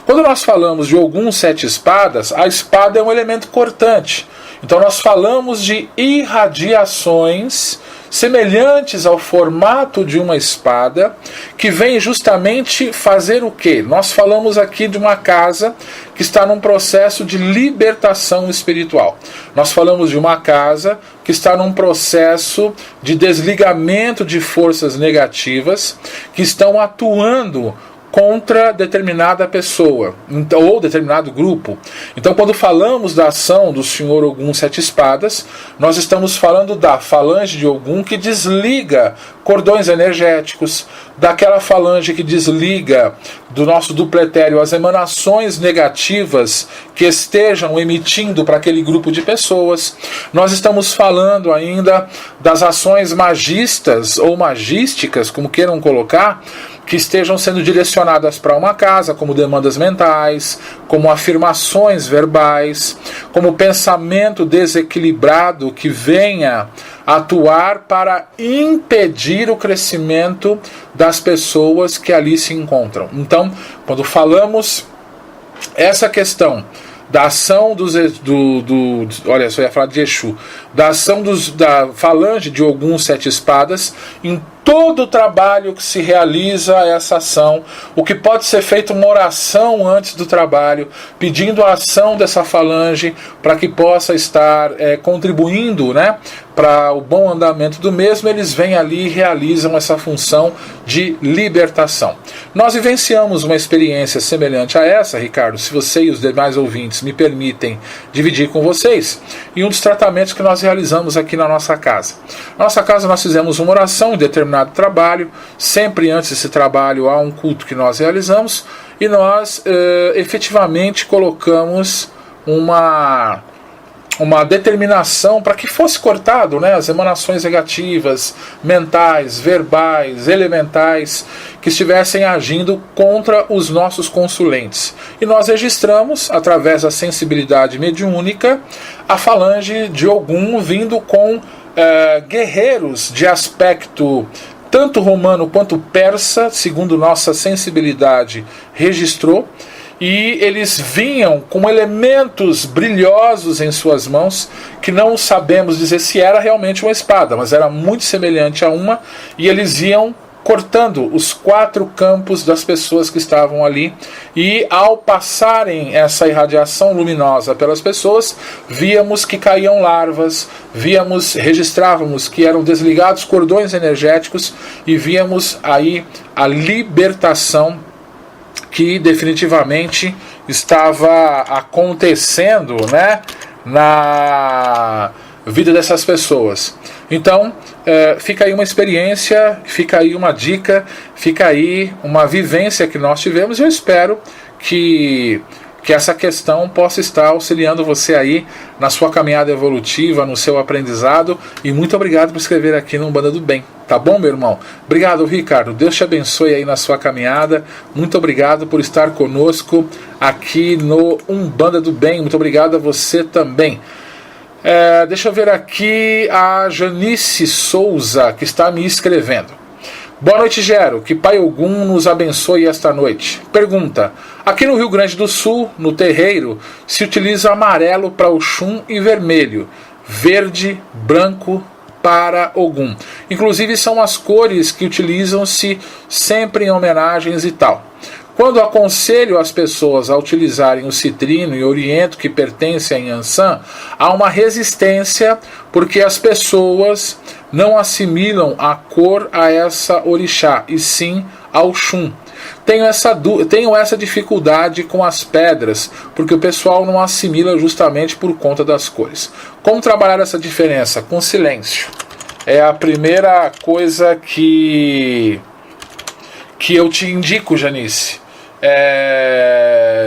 Quando nós falamos de Ogum 7 espadas, a espada é um elemento cortante. Então nós falamos de irradiações semelhantes ao formato de uma espada, que vem justamente fazer o quê? Nós falamos aqui de uma casa que está num processo de libertação espiritual. Nós falamos de uma casa que está num processo de desligamento de forças negativas que estão atuando contra determinada pessoa ou determinado grupo. Então, quando falamos da ação do Senhor Ogum 7 espadas, nós estamos falando da falange de Ogum que desliga cordões energéticos, daquela falange que desliga do nosso dupletério as emanações negativas que estejam emitindo para aquele grupo de pessoas. Nós estamos falando ainda das ações magistas ou magísticas, como queiram colocar, que estejam sendo direcionadas para uma casa, como demandas mentais, como afirmações verbais, como pensamento desequilibrado que venha atuar para impedir o crescimento das pessoas que ali se encontram. Então, quando falamos essa questão da ação olha, só ia falar de Exu, da ação da falange de Ogum 7 espadas, em todo o trabalho que se realiza essa ação, o que pode ser feito uma oração antes do trabalho, pedindo a ação dessa falange para que possa estar contribuindo, né, para o bom andamento do mesmo, eles vêm ali e realizam essa função de libertação. Nós vivenciamos uma experiência semelhante a essa, Ricardo, se você e os demais ouvintes me permitem dividir com vocês, em um dos tratamentos que nós realizamos aqui na nossa casa. Na nossa casa nós fizemos uma oração em determinado trabalho, sempre antes desse trabalho há um culto que nós realizamos, e nós efetivamente colocamos uma determinação para que fosse cortado, né, as emanações negativas, mentais, verbais, elementais, que estivessem agindo contra os nossos consulentes. E nós registramos, através da sensibilidade mediúnica, a falange de Ogum vindo com guerreiros de aspecto tanto romano quanto persa, segundo nossa sensibilidade registrou, e eles vinham com elementos brilhosos em suas mãos, que não sabemos dizer se era realmente uma espada, mas era muito semelhante a uma, e eles iam cortando os 4 campos das pessoas que estavam ali, e ao passarem essa irradiação luminosa pelas pessoas, víamos que caíam larvas, registrávamos que eram desligados cordões energéticos, e víamos aí a libertação que definitivamente estava acontecendo, né, na vida dessas pessoas. Então, fica aí uma experiência, fica aí uma dica, fica aí uma vivência que nós tivemos, e eu espero que essa questão possa estar auxiliando você aí na sua caminhada evolutiva, no seu aprendizado, e muito obrigado por escrever aqui no Umbanda do Bem, tá bom, meu irmão? Obrigado, Ricardo, Deus te abençoe aí na sua caminhada, muito obrigado por estar conosco aqui no Umbanda do Bem, muito obrigado a você também. Deixa eu ver aqui a Janice Souza, que está me escrevendo. Boa noite, Gero, que Pai Ogum nos abençoe esta noite. Pergunta: aqui no Rio Grande do Sul, no terreiro, se utiliza amarelo para Oxum e vermelho, verde, branco para Ogum. Inclusive são as cores que utilizam-se sempre em homenagens e tal. Quando aconselho as pessoas a utilizarem o citrino e oriento que pertence a Yansan, há uma resistência porque as pessoas não assimilam a cor a essa orixá, e sim ao Xum. Tenho essa dificuldade com as pedras, porque o pessoal não assimila justamente por conta das cores. Como trabalhar essa diferença? Com silêncio. É a primeira coisa que eu te indico, Janice.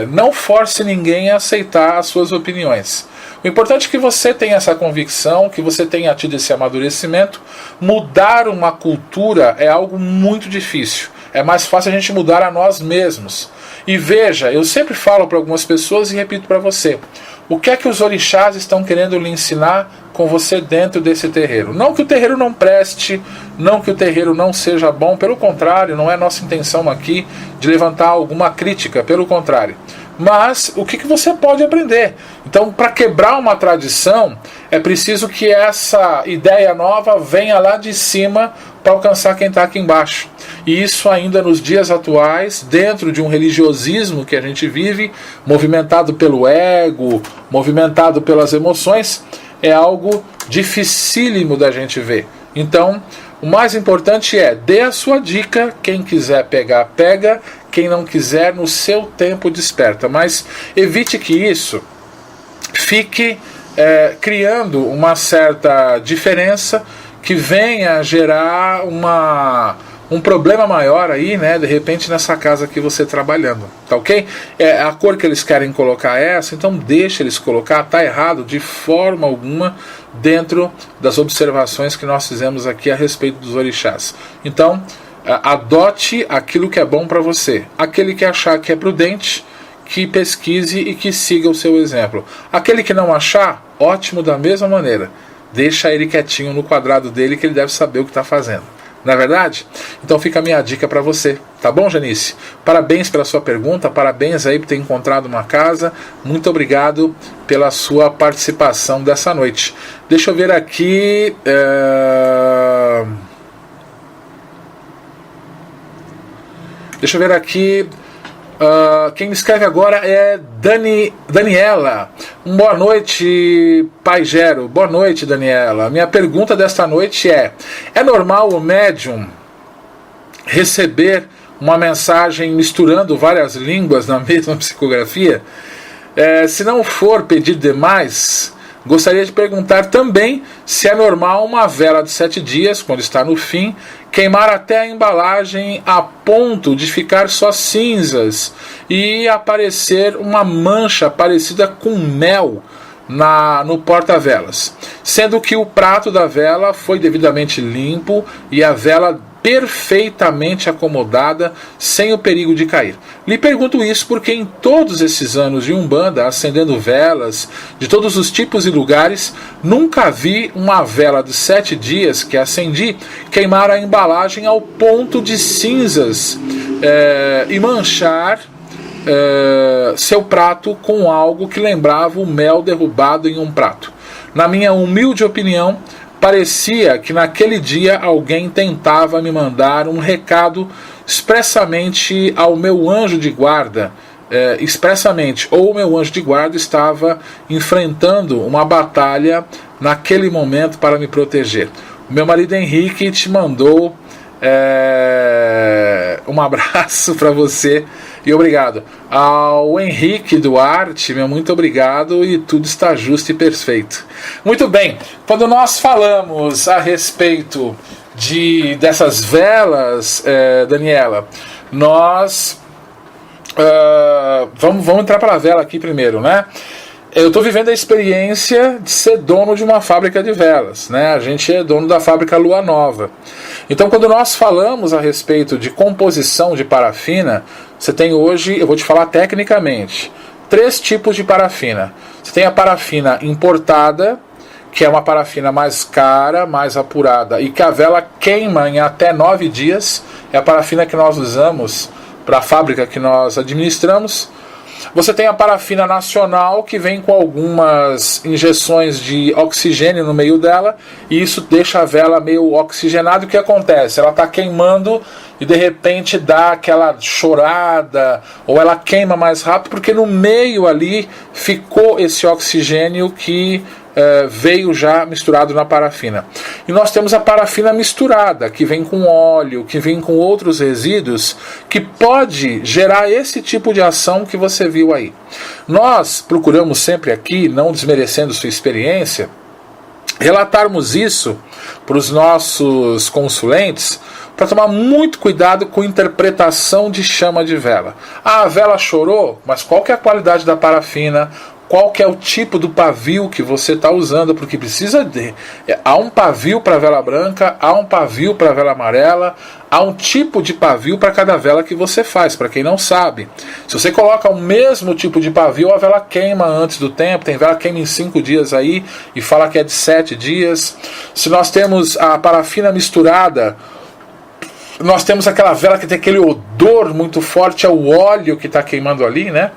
Não force ninguém a aceitar as suas opiniões. O importante é que você tenha essa convicção, que você tenha tido esse amadurecimento. Mudar uma cultura é algo muito difícil. É mais fácil a gente mudar a nós mesmos. E veja, eu sempre falo para algumas pessoas e repito para você: o que é que os orixás estão querendo lhe ensinar com você dentro desse terreiro? Não que o terreiro não preste, não que o terreiro não seja bom, pelo contrário, não é nossa intenção aqui de levantar alguma crítica, pelo contrário. Mas o que você pode aprender? Então, para quebrar uma tradição, é preciso que essa ideia nova venha lá de cima para alcançar quem está aqui embaixo. E isso ainda nos dias atuais, dentro de um religiosismo que a gente vive, movimentado pelo ego, movimentado pelas emoções, é algo dificílimo da gente ver. Então, o mais importante é: dê a sua dica, quem quiser pegar, pega, quem não quiser, no seu tempo desperta. Mas evite que isso fique criando uma certa diferença que venha gerar um problema maior aí, né, de repente nessa casa que você trabalhando, tá ok? A cor que eles querem colocar é essa, então deixa eles colocar, tá errado de forma alguma dentro das observações que nós fizemos aqui a respeito dos orixás. Então, adote aquilo que é bom para você. Aquele que achar que é prudente, que pesquise e que siga o seu exemplo. Aquele que não achar, ótimo da mesma maneira. Deixa ele quietinho no quadrado dele, que ele deve saber o que está fazendo. Não é verdade? Então fica a minha dica para você. Tá bom, Janice? Parabéns pela sua pergunta, parabéns aí por ter encontrado uma casa. Muito obrigado pela sua participação dessa noite. Deixa eu ver aqui... Deixa eu ver aqui... quem me escreve agora é Daniela. Boa noite, Pai Gero. Boa noite, Daniela. Minha pergunta desta noite é normal o médium receber uma mensagem misturando várias línguas na mesma psicografia? Se não for pedir demais, gostaria de perguntar também se é normal uma vela de 7 dias, quando está no fim, queimar até a embalagem a ponto de ficar só cinzas e aparecer uma mancha parecida com mel no porta-velas, sendo que o prato da vela foi devidamente limpo e a vela perfeitamente acomodada, sem o perigo de cair. Lhe pergunto isso porque em todos esses anos de Umbanda, acendendo velas de todos os tipos e lugares, nunca vi uma vela de 7 dias que acendi queimar a embalagem ao ponto de cinzas e manchar seu prato com algo que lembrava o mel derrubado em um prato. Na minha humilde opinião, parecia que naquele dia alguém tentava me mandar um recado expressamente ao meu anjo de guarda, expressamente, ou o meu anjo de guarda estava enfrentando uma batalha naquele momento para me proteger. O meu marido Henrique te mandou um abraço para você e obrigado. Ao Henrique Duarte, meu muito obrigado, e tudo está justo e perfeito. Muito bem, quando nós falamos a respeito dessas velas, Daniela, nós vamos entrar para a vela aqui primeiro, né? Eu estou vivendo a experiência de ser dono de uma fábrica de velas, né? A gente é dono da fábrica Lua Nova. Então, quando nós falamos a respeito de composição de parafina, você tem hoje, eu vou te falar tecnicamente, 3 tipos de parafina. Você tem a parafina importada, que é uma parafina mais cara, mais apurada, e que a vela queima em até 9 dias. É a parafina que nós usamos para a fábrica que nós administramos. Você tem a parafina nacional, que vem com algumas injeções de oxigênio no meio dela, e isso deixa a vela meio oxigenada. O que acontece? Ela está queimando e de repente dá aquela chorada, ou ela queima mais rápido, porque no meio ali ficou esse oxigênio que veio já misturado na parafina. E nós temos a parafina misturada, que vem com óleo, que vem com outros resíduos, que pode gerar esse tipo de ação que você viu aí. Nós procuramos sempre aqui, não desmerecendo sua experiência, relatarmos isso para os nossos consulentes, para tomar muito cuidado com interpretação de chama de vela. A vela chorou, mas qual que é a qualidade da parafina? Qual que é o tipo do pavio que você está usando? Porque há um pavio para vela branca, há um pavio para vela amarela, há um tipo de pavio para cada vela que você faz, para quem não sabe. Se você coloca o mesmo tipo de pavio, a vela queima antes do tempo. Tem vela que queima em 5 dias aí e fala que é de 7 dias. Se nós temos a parafina misturada, nós temos aquela vela que tem aquele odor muito forte, é o óleo que está queimando ali, né?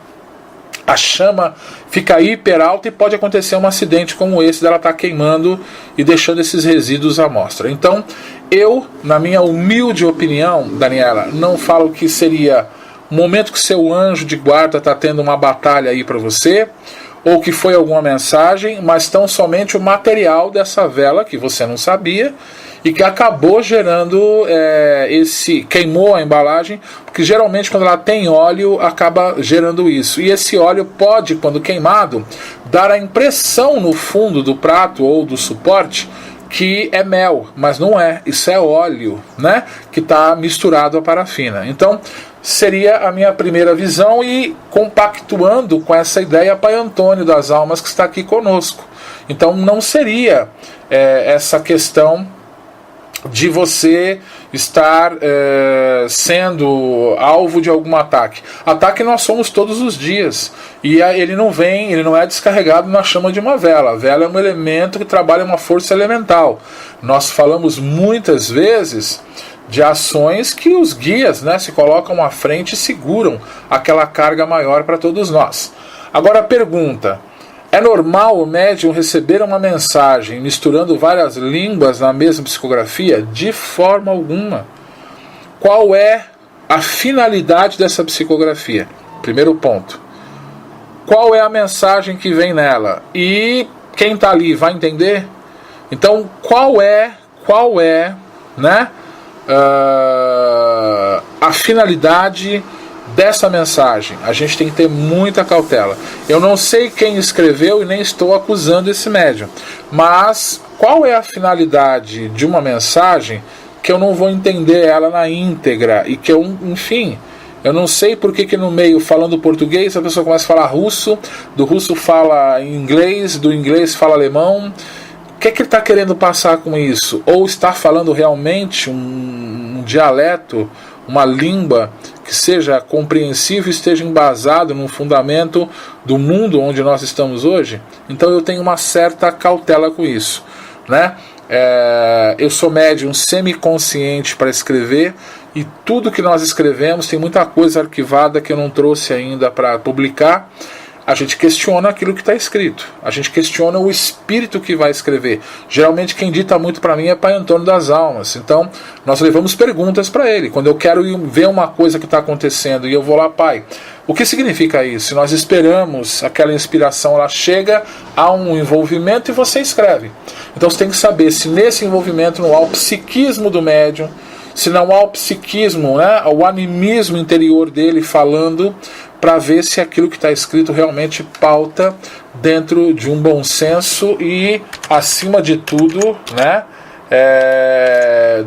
A chama fica hiper alta e pode acontecer um acidente como esse, dela estar queimando e deixando esses resíduos à mostra. Então, eu, na minha humilde opinião, Daniela, não falo que seria um momento que seu anjo de guarda está tendo uma batalha aí para você, ou que foi alguma mensagem, mas tão somente o material dessa vela que você não sabia e que acabou gerando queimou a embalagem, porque geralmente quando ela tem óleo acaba gerando isso, e esse óleo pode, quando queimado, dar a impressão no fundo do prato ou do suporte que é mel, mas não é, isso é óleo, né, que está misturado à parafina. Então seria a minha primeira visão, e compactuando com essa ideia Pai Antônio das Almas, que está aqui conosco. Então não seria essa questão de você estar sendo alvo de algum ataque. Ataque nós somos todos os dias, e ele não é descarregado na chama de uma vela. A vela é um elemento que trabalha uma força elemental. Nós falamos muitas vezes de ações que os guias, né, se colocam à frente e seguram aquela carga maior para todos nós. Agora a pergunta: é normal o médium receber uma mensagem misturando várias línguas na mesma psicografia? De forma alguma. Qual é a finalidade dessa psicografia? Primeiro ponto. Qual é a mensagem que vem nela? E quem está ali vai entender? Então, qual é, né, a finalidade dessa mensagem? A gente tem que ter muita cautela. Eu não sei quem escreveu e nem estou acusando esse médium, mas qual é a finalidade de uma mensagem que eu não vou entender ela na íntegra e que eu, enfim, eu não sei por que no meio, falando português, a pessoa começa a falar russo, do russo fala inglês, do inglês fala alemão. O que ele está querendo passar com isso? Ou está falando realmente um dialeto, uma língua que seja compreensível e esteja embasado num fundamento do mundo onde nós estamos hoje? Então eu tenho uma certa cautela com isso, né? Eu sou médium semiconsciente para escrever, e tudo que nós escrevemos, tem muita coisa arquivada que eu não trouxe ainda para publicar. a gente questiona aquilo que está escrito, a gente questiona o espírito que vai escrever. Geralmente quem dita muito para mim é Pai Antônio das Almas, então nós levamos perguntas para ele. Quando eu quero ver uma coisa que está acontecendo e eu vou lá, pai, o que significa isso? Nós esperamos aquela inspiração, ela chega a um envolvimento e você escreve. Então você tem que saber se nesse envolvimento não há o psiquismo do médium, se não há o psiquismo, né, o animismo interior dele falando, para ver se aquilo que está escrito realmente pauta dentro de um bom senso e, acima de tudo, né,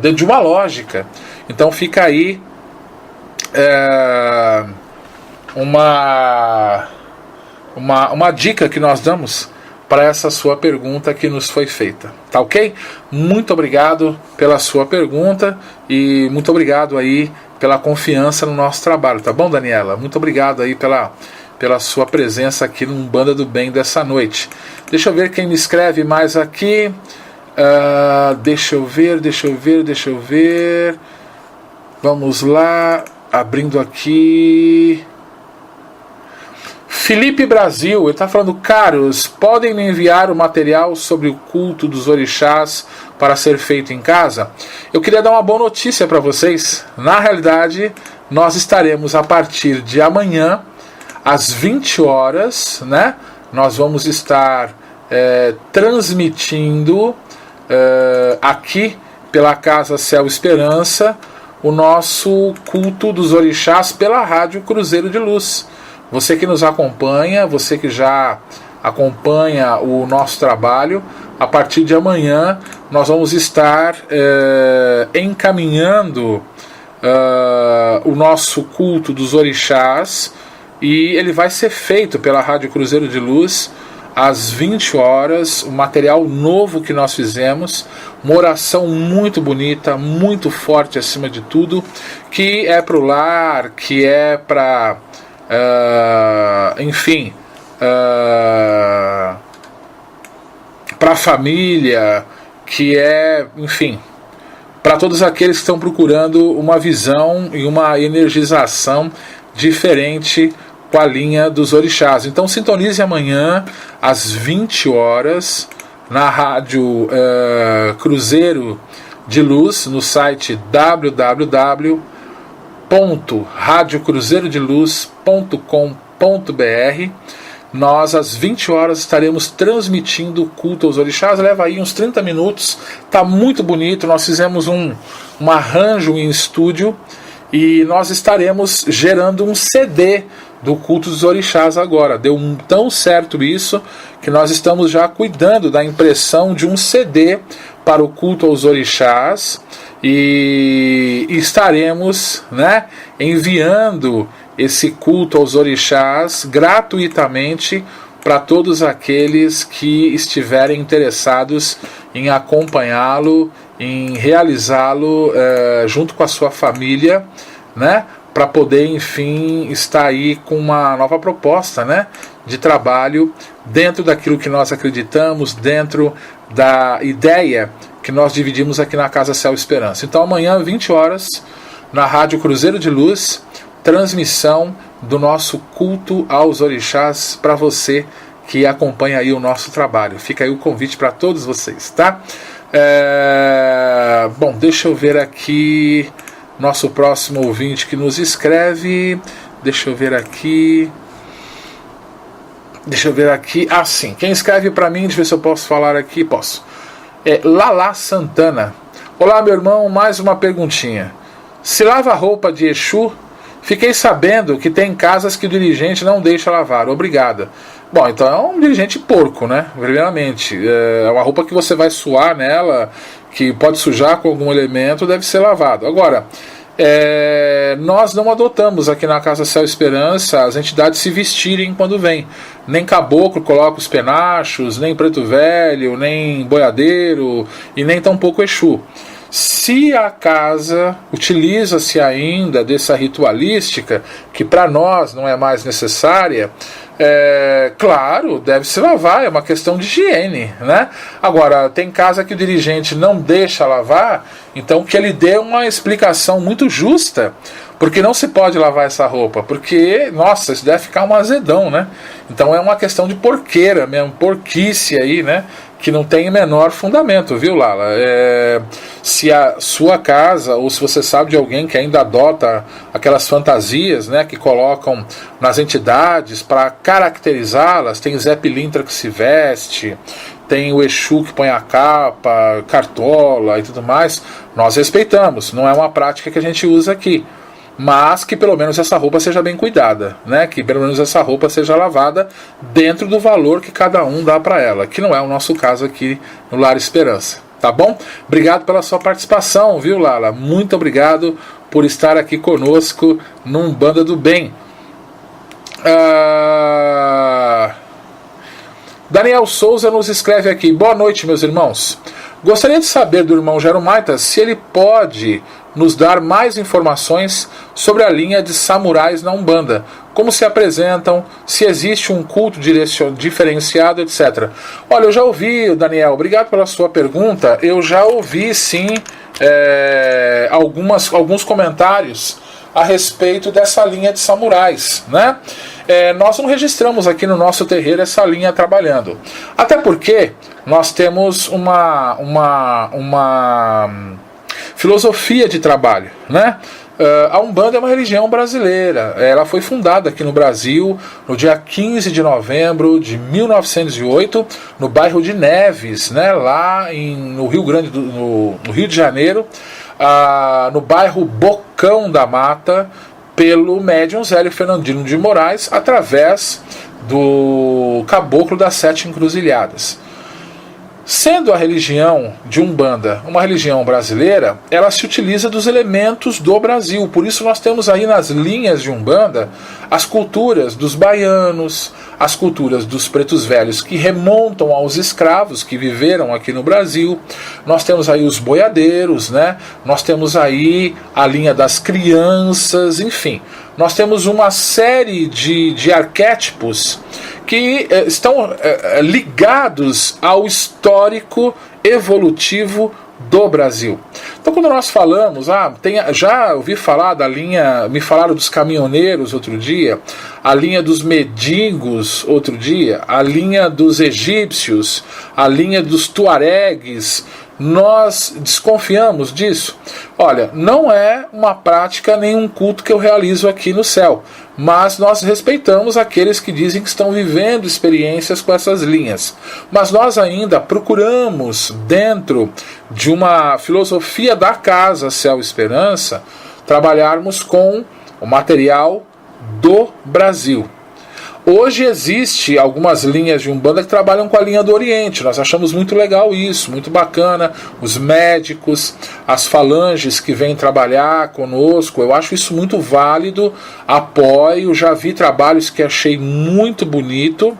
dentro de uma lógica. Então fica aí uma dica que nós damos para essa sua pergunta que nos foi feita, tá ok? Muito obrigado pela sua pergunta e muito obrigado aí pela confiança no nosso trabalho, tá bom, Daniela? Muito obrigado aí pela sua presença aqui no Umbanda do Bem dessa noite. Deixa eu ver quem me escreve mais aqui. Deixa eu ver. Vamos lá, abrindo aqui. Felipe Brasil, ele está falando: caros, podem me enviar o material sobre o culto dos orixás para ser feito em casa? Eu queria dar uma boa notícia para vocês. Na realidade, nós estaremos a partir de amanhã, às 20 horas, né? Nós vamos estar transmitindo aqui pela Casa Céu Esperança o nosso culto dos orixás pela Rádio Cruzeiro de Luz. Você que nos acompanha, você que já acompanha o nosso trabalho, a partir de amanhã nós vamos estar encaminhando o nosso culto dos orixás, e ele vai ser feito pela Rádio Cruzeiro de Luz às 20 horas, um material novo que nós fizemos, uma oração muito bonita, muito forte acima de tudo, que é para o lar, que é para... para a família, que é, enfim, para todos aqueles que estão procurando uma visão e uma energização diferente com a linha dos orixás. Então sintonize amanhã às 20 horas na Rádio Cruzeiro de Luz, no site www.radiocruzeirodeluz.com.br. Nós às 20 horas estaremos transmitindo o culto aos orixás. Leva aí uns 30 minutos, tá muito bonito. Nós fizemos um arranjo em estúdio e nós estaremos gerando um CD do culto dos orixás agora. Deu tão certo isso que nós estamos já cuidando da impressão de um CD para o culto aos orixás, e estaremos, né, enviando esse culto aos orixás gratuitamente para todos aqueles que estiverem interessados em acompanhá-lo, em realizá-lo junto com a sua família, né, para poder, enfim, estar aí com uma nova proposta, né, de trabalho dentro daquilo que nós acreditamos, dentro da ideia que nós dividimos aqui na Casa Céu Esperança. Então amanhã, 20 horas, na Rádio Cruzeiro de Luz, transmissão do nosso culto aos orixás para você que acompanha aí o nosso trabalho. Fica aí o convite para todos vocês, tá? Bom, deixa eu ver aqui nosso próximo ouvinte que nos escreve. Deixa eu ver aqui. Ah, sim. Quem escreve para mim, deixa eu ver se eu posso falar aqui. Posso. Lala Santana. Olá, meu irmão, mais uma perguntinha. Se lava roupa de Exu? Fiquei sabendo que tem casas que o dirigente não deixa lavar. Obrigada. Bom, então é um dirigente porco, né? Primeiramente. É uma roupa que você vai suar nela, que pode sujar com algum elemento, deve ser lavado. Agora, nós não adotamos aqui na Casa Céu Esperança as entidades se vestirem quando vêm. Nem caboclo coloca os penachos, nem preto velho, nem boiadeiro e nem tampouco Exu. Se a casa utiliza-se ainda dessa ritualística, que para nós não é mais necessária, claro, deve se lavar, é uma questão de higiene, né? Agora, tem casa que o dirigente não deixa lavar, então que ele dê uma explicação muito justa, porque não se pode lavar essa roupa, porque, nossa, isso deve ficar um azedão, né? Então é uma questão de porqueira mesmo, porquice aí, né? Que não tem o menor fundamento, viu, Lala? Se a sua casa, ou se você sabe de alguém que ainda adota aquelas fantasias, né, que colocam nas entidades para caracterizá-las, tem Zé Pilintra que se veste, tem o Exu que põe a capa, cartola e tudo mais, nós respeitamos, não é uma prática que a gente usa aqui. Mas que pelo menos essa roupa seja bem cuidada, né? Que pelo menos essa roupa seja lavada dentro do valor que cada um dá para ela, que não é o nosso caso aqui no Lar Esperança, tá bom? Obrigado pela sua participação, viu, Lala? Muito obrigado por estar aqui conosco no Umbanda do Bem. Daniel Souza nos escreve aqui: boa noite, meus irmãos. Gostaria de saber do irmão Jeromaitas se ele pode nos dar mais informações sobre a linha de samurais na Umbanda, como se apresentam, se existe um culto diferenciado, etc. Olha, eu já ouvi, Daniel, obrigado pela sua pergunta, eu já ouvi sim alguns comentários a respeito dessa linha de samurais, né? Nós não registramos aqui no nosso terreiro essa linha trabalhando, até porque nós temos uma filosofia de trabalho, né? A Umbanda é uma religião brasileira. Ela foi fundada aqui no Brasil no dia 15 de novembro de 1908, no bairro de Neves, né? Lá no Rio de Janeiro, no bairro Bocão da Mata, pelo médium Zélio Fernandino de Moraes, através do Caboclo das Sete Encruzilhadas. Sendo a religião de Umbanda uma religião brasileira, ela se utiliza dos elementos do Brasil. Por isso nós temos aí nas linhas de Umbanda as culturas dos baianos, as culturas dos pretos velhos que remontam aos escravos que viveram aqui no Brasil. Nós temos aí os boiadeiros, né? Nós temos aí a linha das crianças, enfim. Nós temos uma série de arquétipos que estão ligados ao histórico evolutivo do Brasil. Então, quando nós falamos, já ouvi falar da linha, me falaram dos caminhoneiros outro dia, a linha dos mendigos outro dia, a linha dos egípcios, a linha dos tuaregues, nós desconfiamos disso. Olha, não é uma prática nem um culto que eu realizo aqui no céu, mas nós respeitamos aqueles que dizem que estão vivendo experiências com essas linhas. Mas nós ainda procuramos, dentro de uma filosofia da Casa Céu Esperança, trabalharmos com o material do Brasil. Hoje existe algumas linhas de Umbanda que trabalham com a linha do Oriente. Nós achamos muito legal isso, muito bacana. Os médicos, as falanges que vêm trabalhar conosco, eu acho isso muito válido, apoio. Já vi trabalhos que achei muito bonito,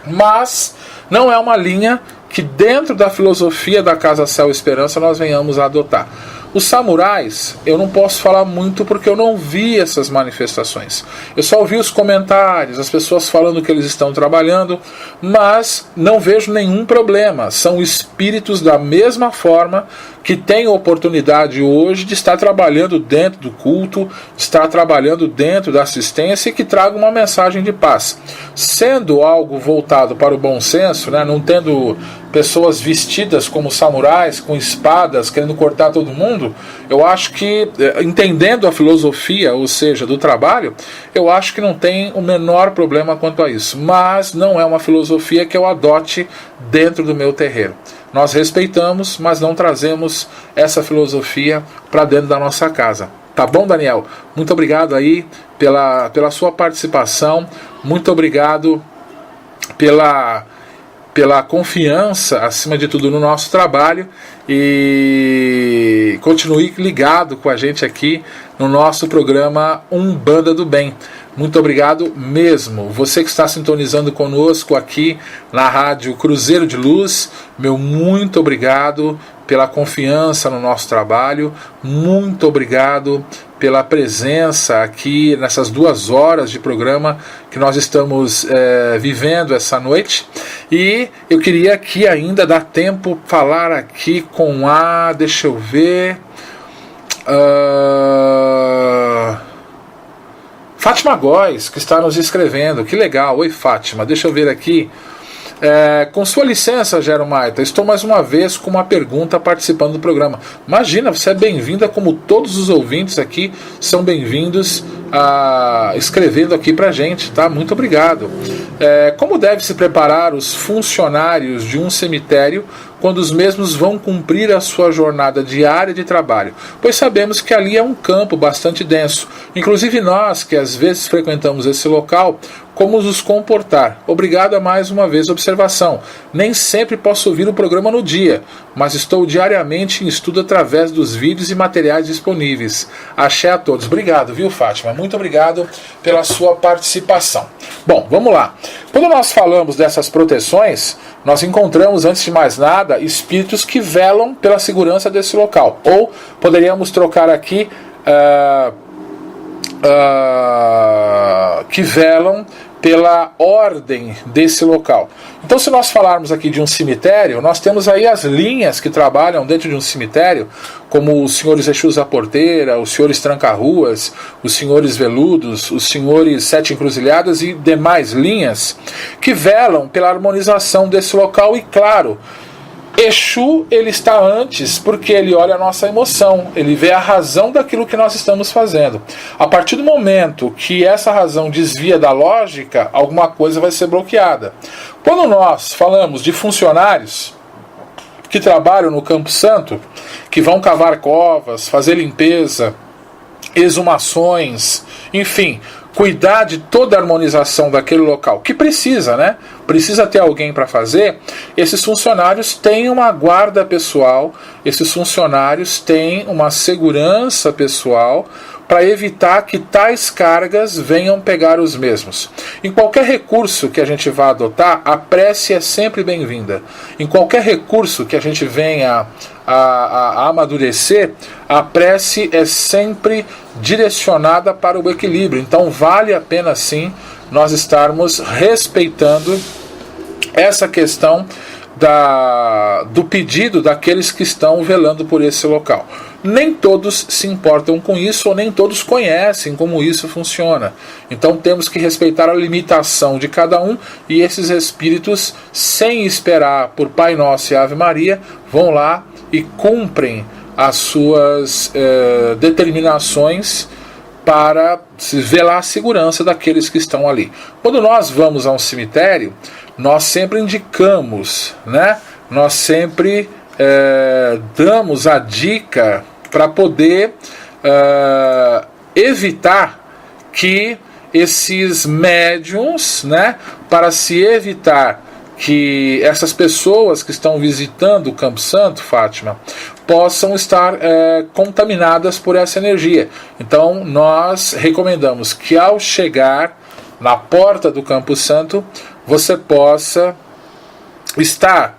mas não é uma linha que dentro da filosofia da Casa Céu Esperança nós venhamos a adotar. Os samurais, eu não posso falar muito porque eu não vi essas manifestações. Eu só ouvi os comentários, as pessoas falando que eles estão trabalhando, mas não vejo nenhum problema. São espíritos da mesma forma que têm oportunidade hoje de estar trabalhando dentro do culto, de estar trabalhando dentro da assistência e que tragam uma mensagem de paz. Sendo algo voltado para o bom senso, né, não tendo pessoas vestidas como samurais, com espadas, querendo cortar todo mundo, eu acho que, entendendo a filosofia, ou seja, do trabalho, eu acho que não tem o menor problema quanto a isso. Mas não é uma filosofia que eu adote dentro do meu terreiro. Nós respeitamos, mas não trazemos essa filosofia para dentro da nossa casa. Tá bom, Daniel? Muito obrigado aí pela sua participação. Muito obrigado pela confiança, acima de tudo, no nosso trabalho, e continue ligado com a gente aqui no nosso programa Umbanda do Bem. muito obrigado mesmo. Você que está sintonizando conosco aqui na Rádio Cruzeiro de Luz, meu muito obrigado pela confiança no nosso trabalho, muito obrigado pela presença aqui nessas 2 horas de programa que nós estamos vivendo essa noite. E eu queria aqui ainda dar tempo falar aqui com deixa eu ver, Fátima Góes, que está nos escrevendo. Que legal, oi Fátima, deixa eu ver aqui. Com sua licença, Gero Maita, estou mais uma vez com uma pergunta participando do programa. Imagina, você é bem-vinda, como todos os ouvintes aqui são bem-vindos escrevendo aqui pra gente, tá? Muito obrigado. Como deve se preparar os funcionários de um cemitério quando os mesmos vão cumprir a sua jornada diária de trabalho? Pois sabemos que ali é um campo bastante denso. Inclusive nós, que às vezes frequentamos esse local, como nos comportar? Obrigado a mais uma vez a observação. Nem sempre posso ouvir o programa no dia, mas estou diariamente em estudo através dos vídeos e materiais disponíveis. Axé a todos. Obrigado, viu, Fátima? Muito obrigado pela sua participação. Bom, vamos lá. Quando nós falamos dessas proteções, nós encontramos, antes de mais nada, espíritos que velam pela segurança desse local. Ou poderíamos trocar aqui que velam pela ordem desse local. Então, se nós falarmos aqui de um cemitério, nós temos aí as linhas que trabalham dentro de um cemitério, como os senhores Exus da Porteira, os senhores Tranca-Ruas, os senhores Veludos, os senhores Sete Encruzilhadas e demais linhas que velam pela harmonização desse local. E claro, Exu, ele está antes porque ele olha a nossa emoção, ele vê a razão daquilo que nós estamos fazendo. A partir do momento que essa razão desvia da lógica, alguma coisa vai ser bloqueada. Quando nós falamos de funcionários que trabalham no Campo Santo, que vão cavar covas, fazer limpeza, exumações, enfim, cuidar de toda a harmonização daquele local, que precisa, né? Precisa ter alguém para fazer. Esses funcionários têm uma guarda pessoal, esses funcionários têm uma segurança pessoal para evitar que tais cargas venham pegar os mesmos. Em qualquer recurso que a gente vá adotar, a prece é sempre bem-vinda. Em qualquer recurso que a gente venha a amadurecer, a prece é sempre direcionada para o equilíbrio. Então vale a pena sim nós estarmos respeitando essa questão do pedido daqueles que estão velando por esse local. Nem todos se importam com isso, ou nem todos conhecem como isso funciona. Então temos que respeitar a limitação de cada um, e esses espíritos, sem esperar por Pai Nosso e Ave Maria, vão lá e cumprem as suas determinações para velar a segurança daqueles que estão ali. Quando nós vamos a um cemitério, nós sempre indicamos, né? Nós sempre damos a dica para poder evitar que esses médiuns, né? Para se evitar que essas pessoas que estão visitando o Campo Santo, Fátima, possam estar contaminadas por essa energia. Então nós recomendamos que ao chegar na porta do Campo Santo, você possa estar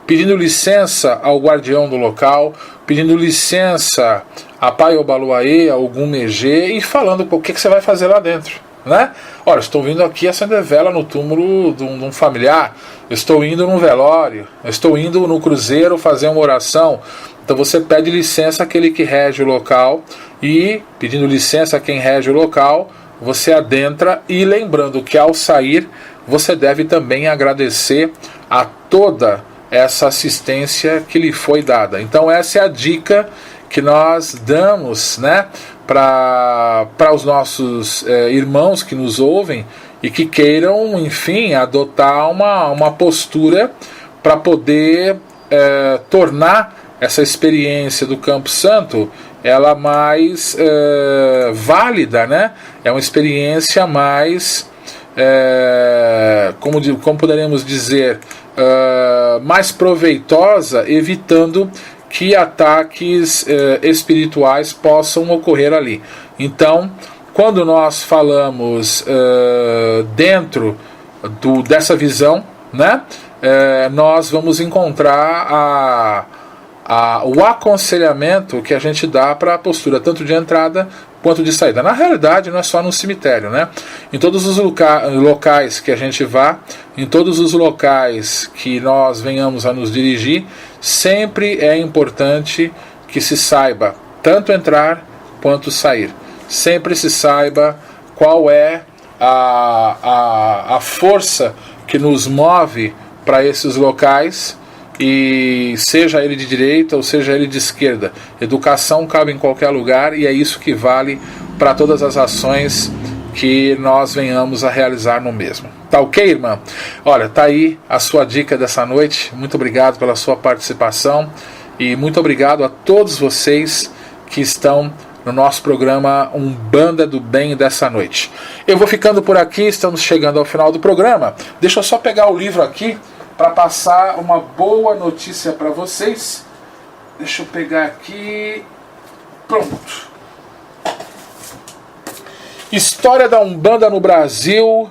pedindo licença ao guardião do local, pedindo licença a Pai Obaluaê, a Ogum Megê, e falando o que você vai fazer lá dentro, né? Olha, estou vindo aqui acender vela no túmulo de um familiar, estou indo num velório, estou indo no cruzeiro fazer uma oração. Então você pede licença àquele que rege o local, e pedindo licença a quem rege o local, você adentra, e lembrando que ao sair você deve também agradecer a toda essa assistência que lhe foi dada. Então essa é a dica que nós damos, né, para os nossos irmãos que nos ouvem e que queiram, enfim, adotar uma postura para poder tornar essa experiência do Campo Santo ela mais válida, né? É uma experiência mais, como poderíamos dizer, mais proveitosa, evitando que ataques espirituais possam ocorrer ali. Então, quando nós falamos dentro dessa visão, né, nós vamos encontrar o aconselhamento que a gente dá para a postura tanto de entrada quanto de saída. Na realidade, não é só no cemitério, né? Em todos os locais que a gente vá, em todos os locais que nós venhamos a nos dirigir, sempre é importante que se saiba tanto entrar quanto sair. Sempre se saiba qual é a força que nos move para esses locais, e seja ele de direita ou seja ele de esquerda. Educação cabe em qualquer lugar, e é isso que vale para todas as ações que nós venhamos a realizar no mesmo. Tá ok, irmã? Olha, tá aí a sua dica dessa noite. Muito obrigado pela sua participação e muito obrigado a todos vocês que estão no nosso programa Umbanda do Bem dessa noite. Eu vou ficando por aqui, estamos chegando ao final do programa. Deixa eu só pegar o livro aqui para passar uma boa notícia para vocês. Deixa eu pegar aqui. Pronto. História da Umbanda no Brasil,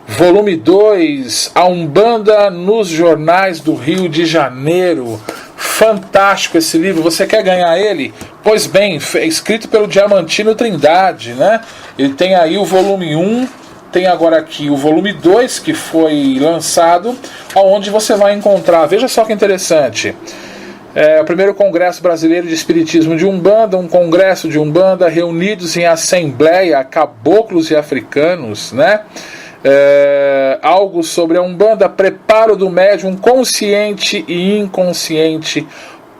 volume 2, a Umbanda nos jornais do Rio de Janeiro. Fantástico esse livro. Você quer ganhar ele? Pois bem, escrito pelo Diamantino Trindade, né? Ele tem aí o volume 1, tem agora aqui o volume 2 que foi lançado, onde você vai encontrar, veja só que interessante, o primeiro Congresso Brasileiro de Espiritismo de Umbanda, um congresso de Umbanda reunidos em assembleia, caboclos e africanos, né? Algo sobre a Umbanda, preparo do médium consciente e inconsciente,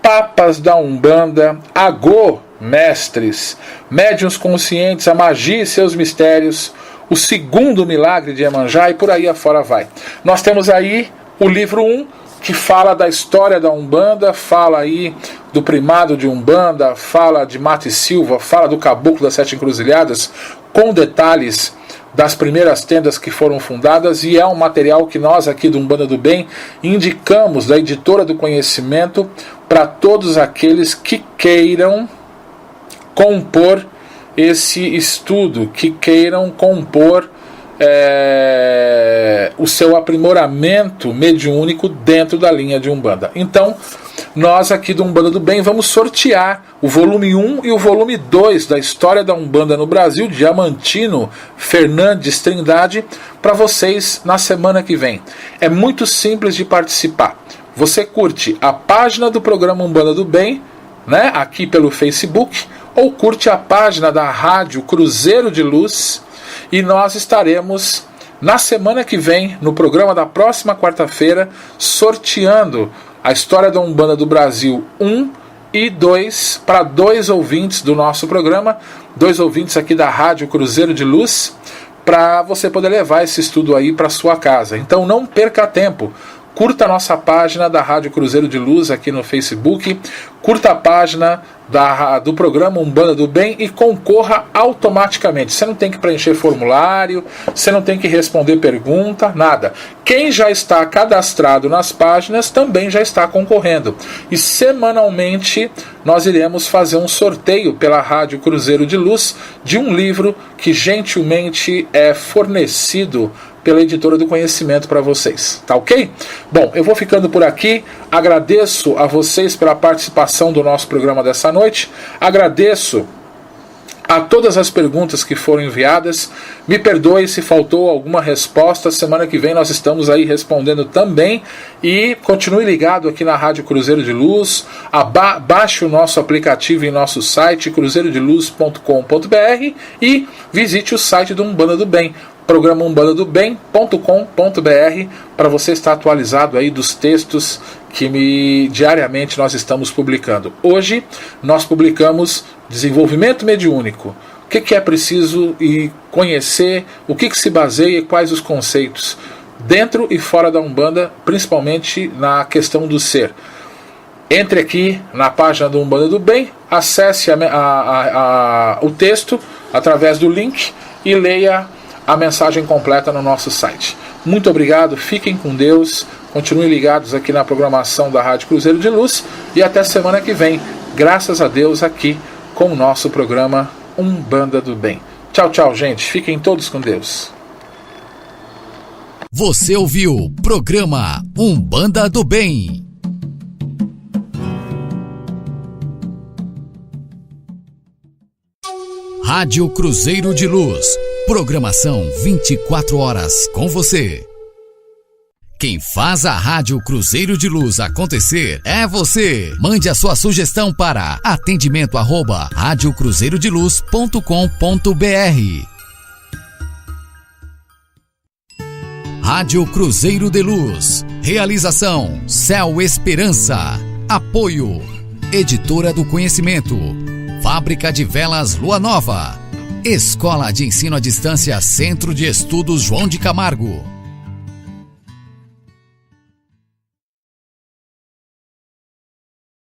papas da Umbanda, agô, mestres, médiuns conscientes, a magia e seus mistérios, o segundo milagre de Iemanjá, e por aí afora vai. Nós temos aí o livro 1, que fala da história da Umbanda, fala aí do primado de Umbanda, fala de Mata e Silva, fala do Caboclo das Sete Encruzilhadas, com detalhes das primeiras tendas que foram fundadas, e é um material que nós aqui do Umbanda do Bem indicamos, da Editora do Conhecimento, para todos aqueles que queiram compor esse estudo, que queiram compor o seu aprimoramento mediúnico dentro da linha de Umbanda. Então, nós aqui do Umbanda do Bem vamos sortear o volume 1 e o volume 2 da História da Umbanda no Brasil, Diamantino Fernandes Trindade, para vocês na semana que vem. É muito simples de participar. Você curte a página do programa Umbanda do Bem, né, aqui pelo Facebook, ou curte a página da Rádio Cruzeiro de Luz, e nós estaremos na semana que vem, no programa da próxima quarta-feira, sorteando a História da Umbanda do Brasil 1 e 2 para 2 ouvintes do nosso programa, 2 ouvintes aqui da Rádio Cruzeiro de Luz, para você poder levar esse estudo aí para sua casa. Então não perca tempo. Curta a nossa página da Rádio Cruzeiro de Luz aqui no Facebook, curta a página do programa Umbanda do Bem e concorra automaticamente. Você não tem que preencher formulário, você não tem que responder pergunta, nada. Quem já está cadastrado nas páginas também já está concorrendo. E semanalmente nós iremos fazer um sorteio pela Rádio Cruzeiro de Luz de um livro que gentilmente é fornecido pela Editora do Conhecimento para vocês, tá ok? Bom, eu vou ficando por aqui, agradeço a vocês pela participação do nosso programa dessa noite, agradeço a todas as perguntas que foram enviadas, me perdoe se faltou alguma resposta, semana que vem nós estamos aí respondendo também, e continue ligado aqui na Rádio Cruzeiro de Luz, baixe o nosso aplicativo em nosso site, cruzeirodeluz.com.br, e visite o site do Umbanda do Bem, programa umbandadobem.com.br, para você estar atualizado aí dos textos que diariamente nós estamos publicando. Hoje nós publicamos desenvolvimento mediúnico. O que é preciso conhecer, o que se baseia e quais os conceitos dentro e fora da Umbanda, principalmente na questão do ser. Entre aqui na página do Umbanda do Bem, acesse o texto através do link e leia a mensagem completa no nosso site. Muito obrigado, fiquem com Deus, continuem ligados aqui na programação da Rádio Cruzeiro de Luz e até semana que vem, graças a Deus, aqui com o nosso programa Umbanda do Bem. Tchau, tchau, gente. Fiquem todos com Deus. Você ouviu programa Umbanda do Bem. Rádio Cruzeiro de Luz. Programação 24 horas com você. Quem faz a Rádio Cruzeiro de Luz acontecer é você. Mande a sua sugestão para atendimento@radiocruzeirodeluz.com.br. Rádio Cruzeiro de Luz. Realização Céu Esperança. Apoio Editora do Conhecimento. Fábrica de Velas Lua Nova. Escola de Ensino à Distância Centro de Estudos João de Camargo.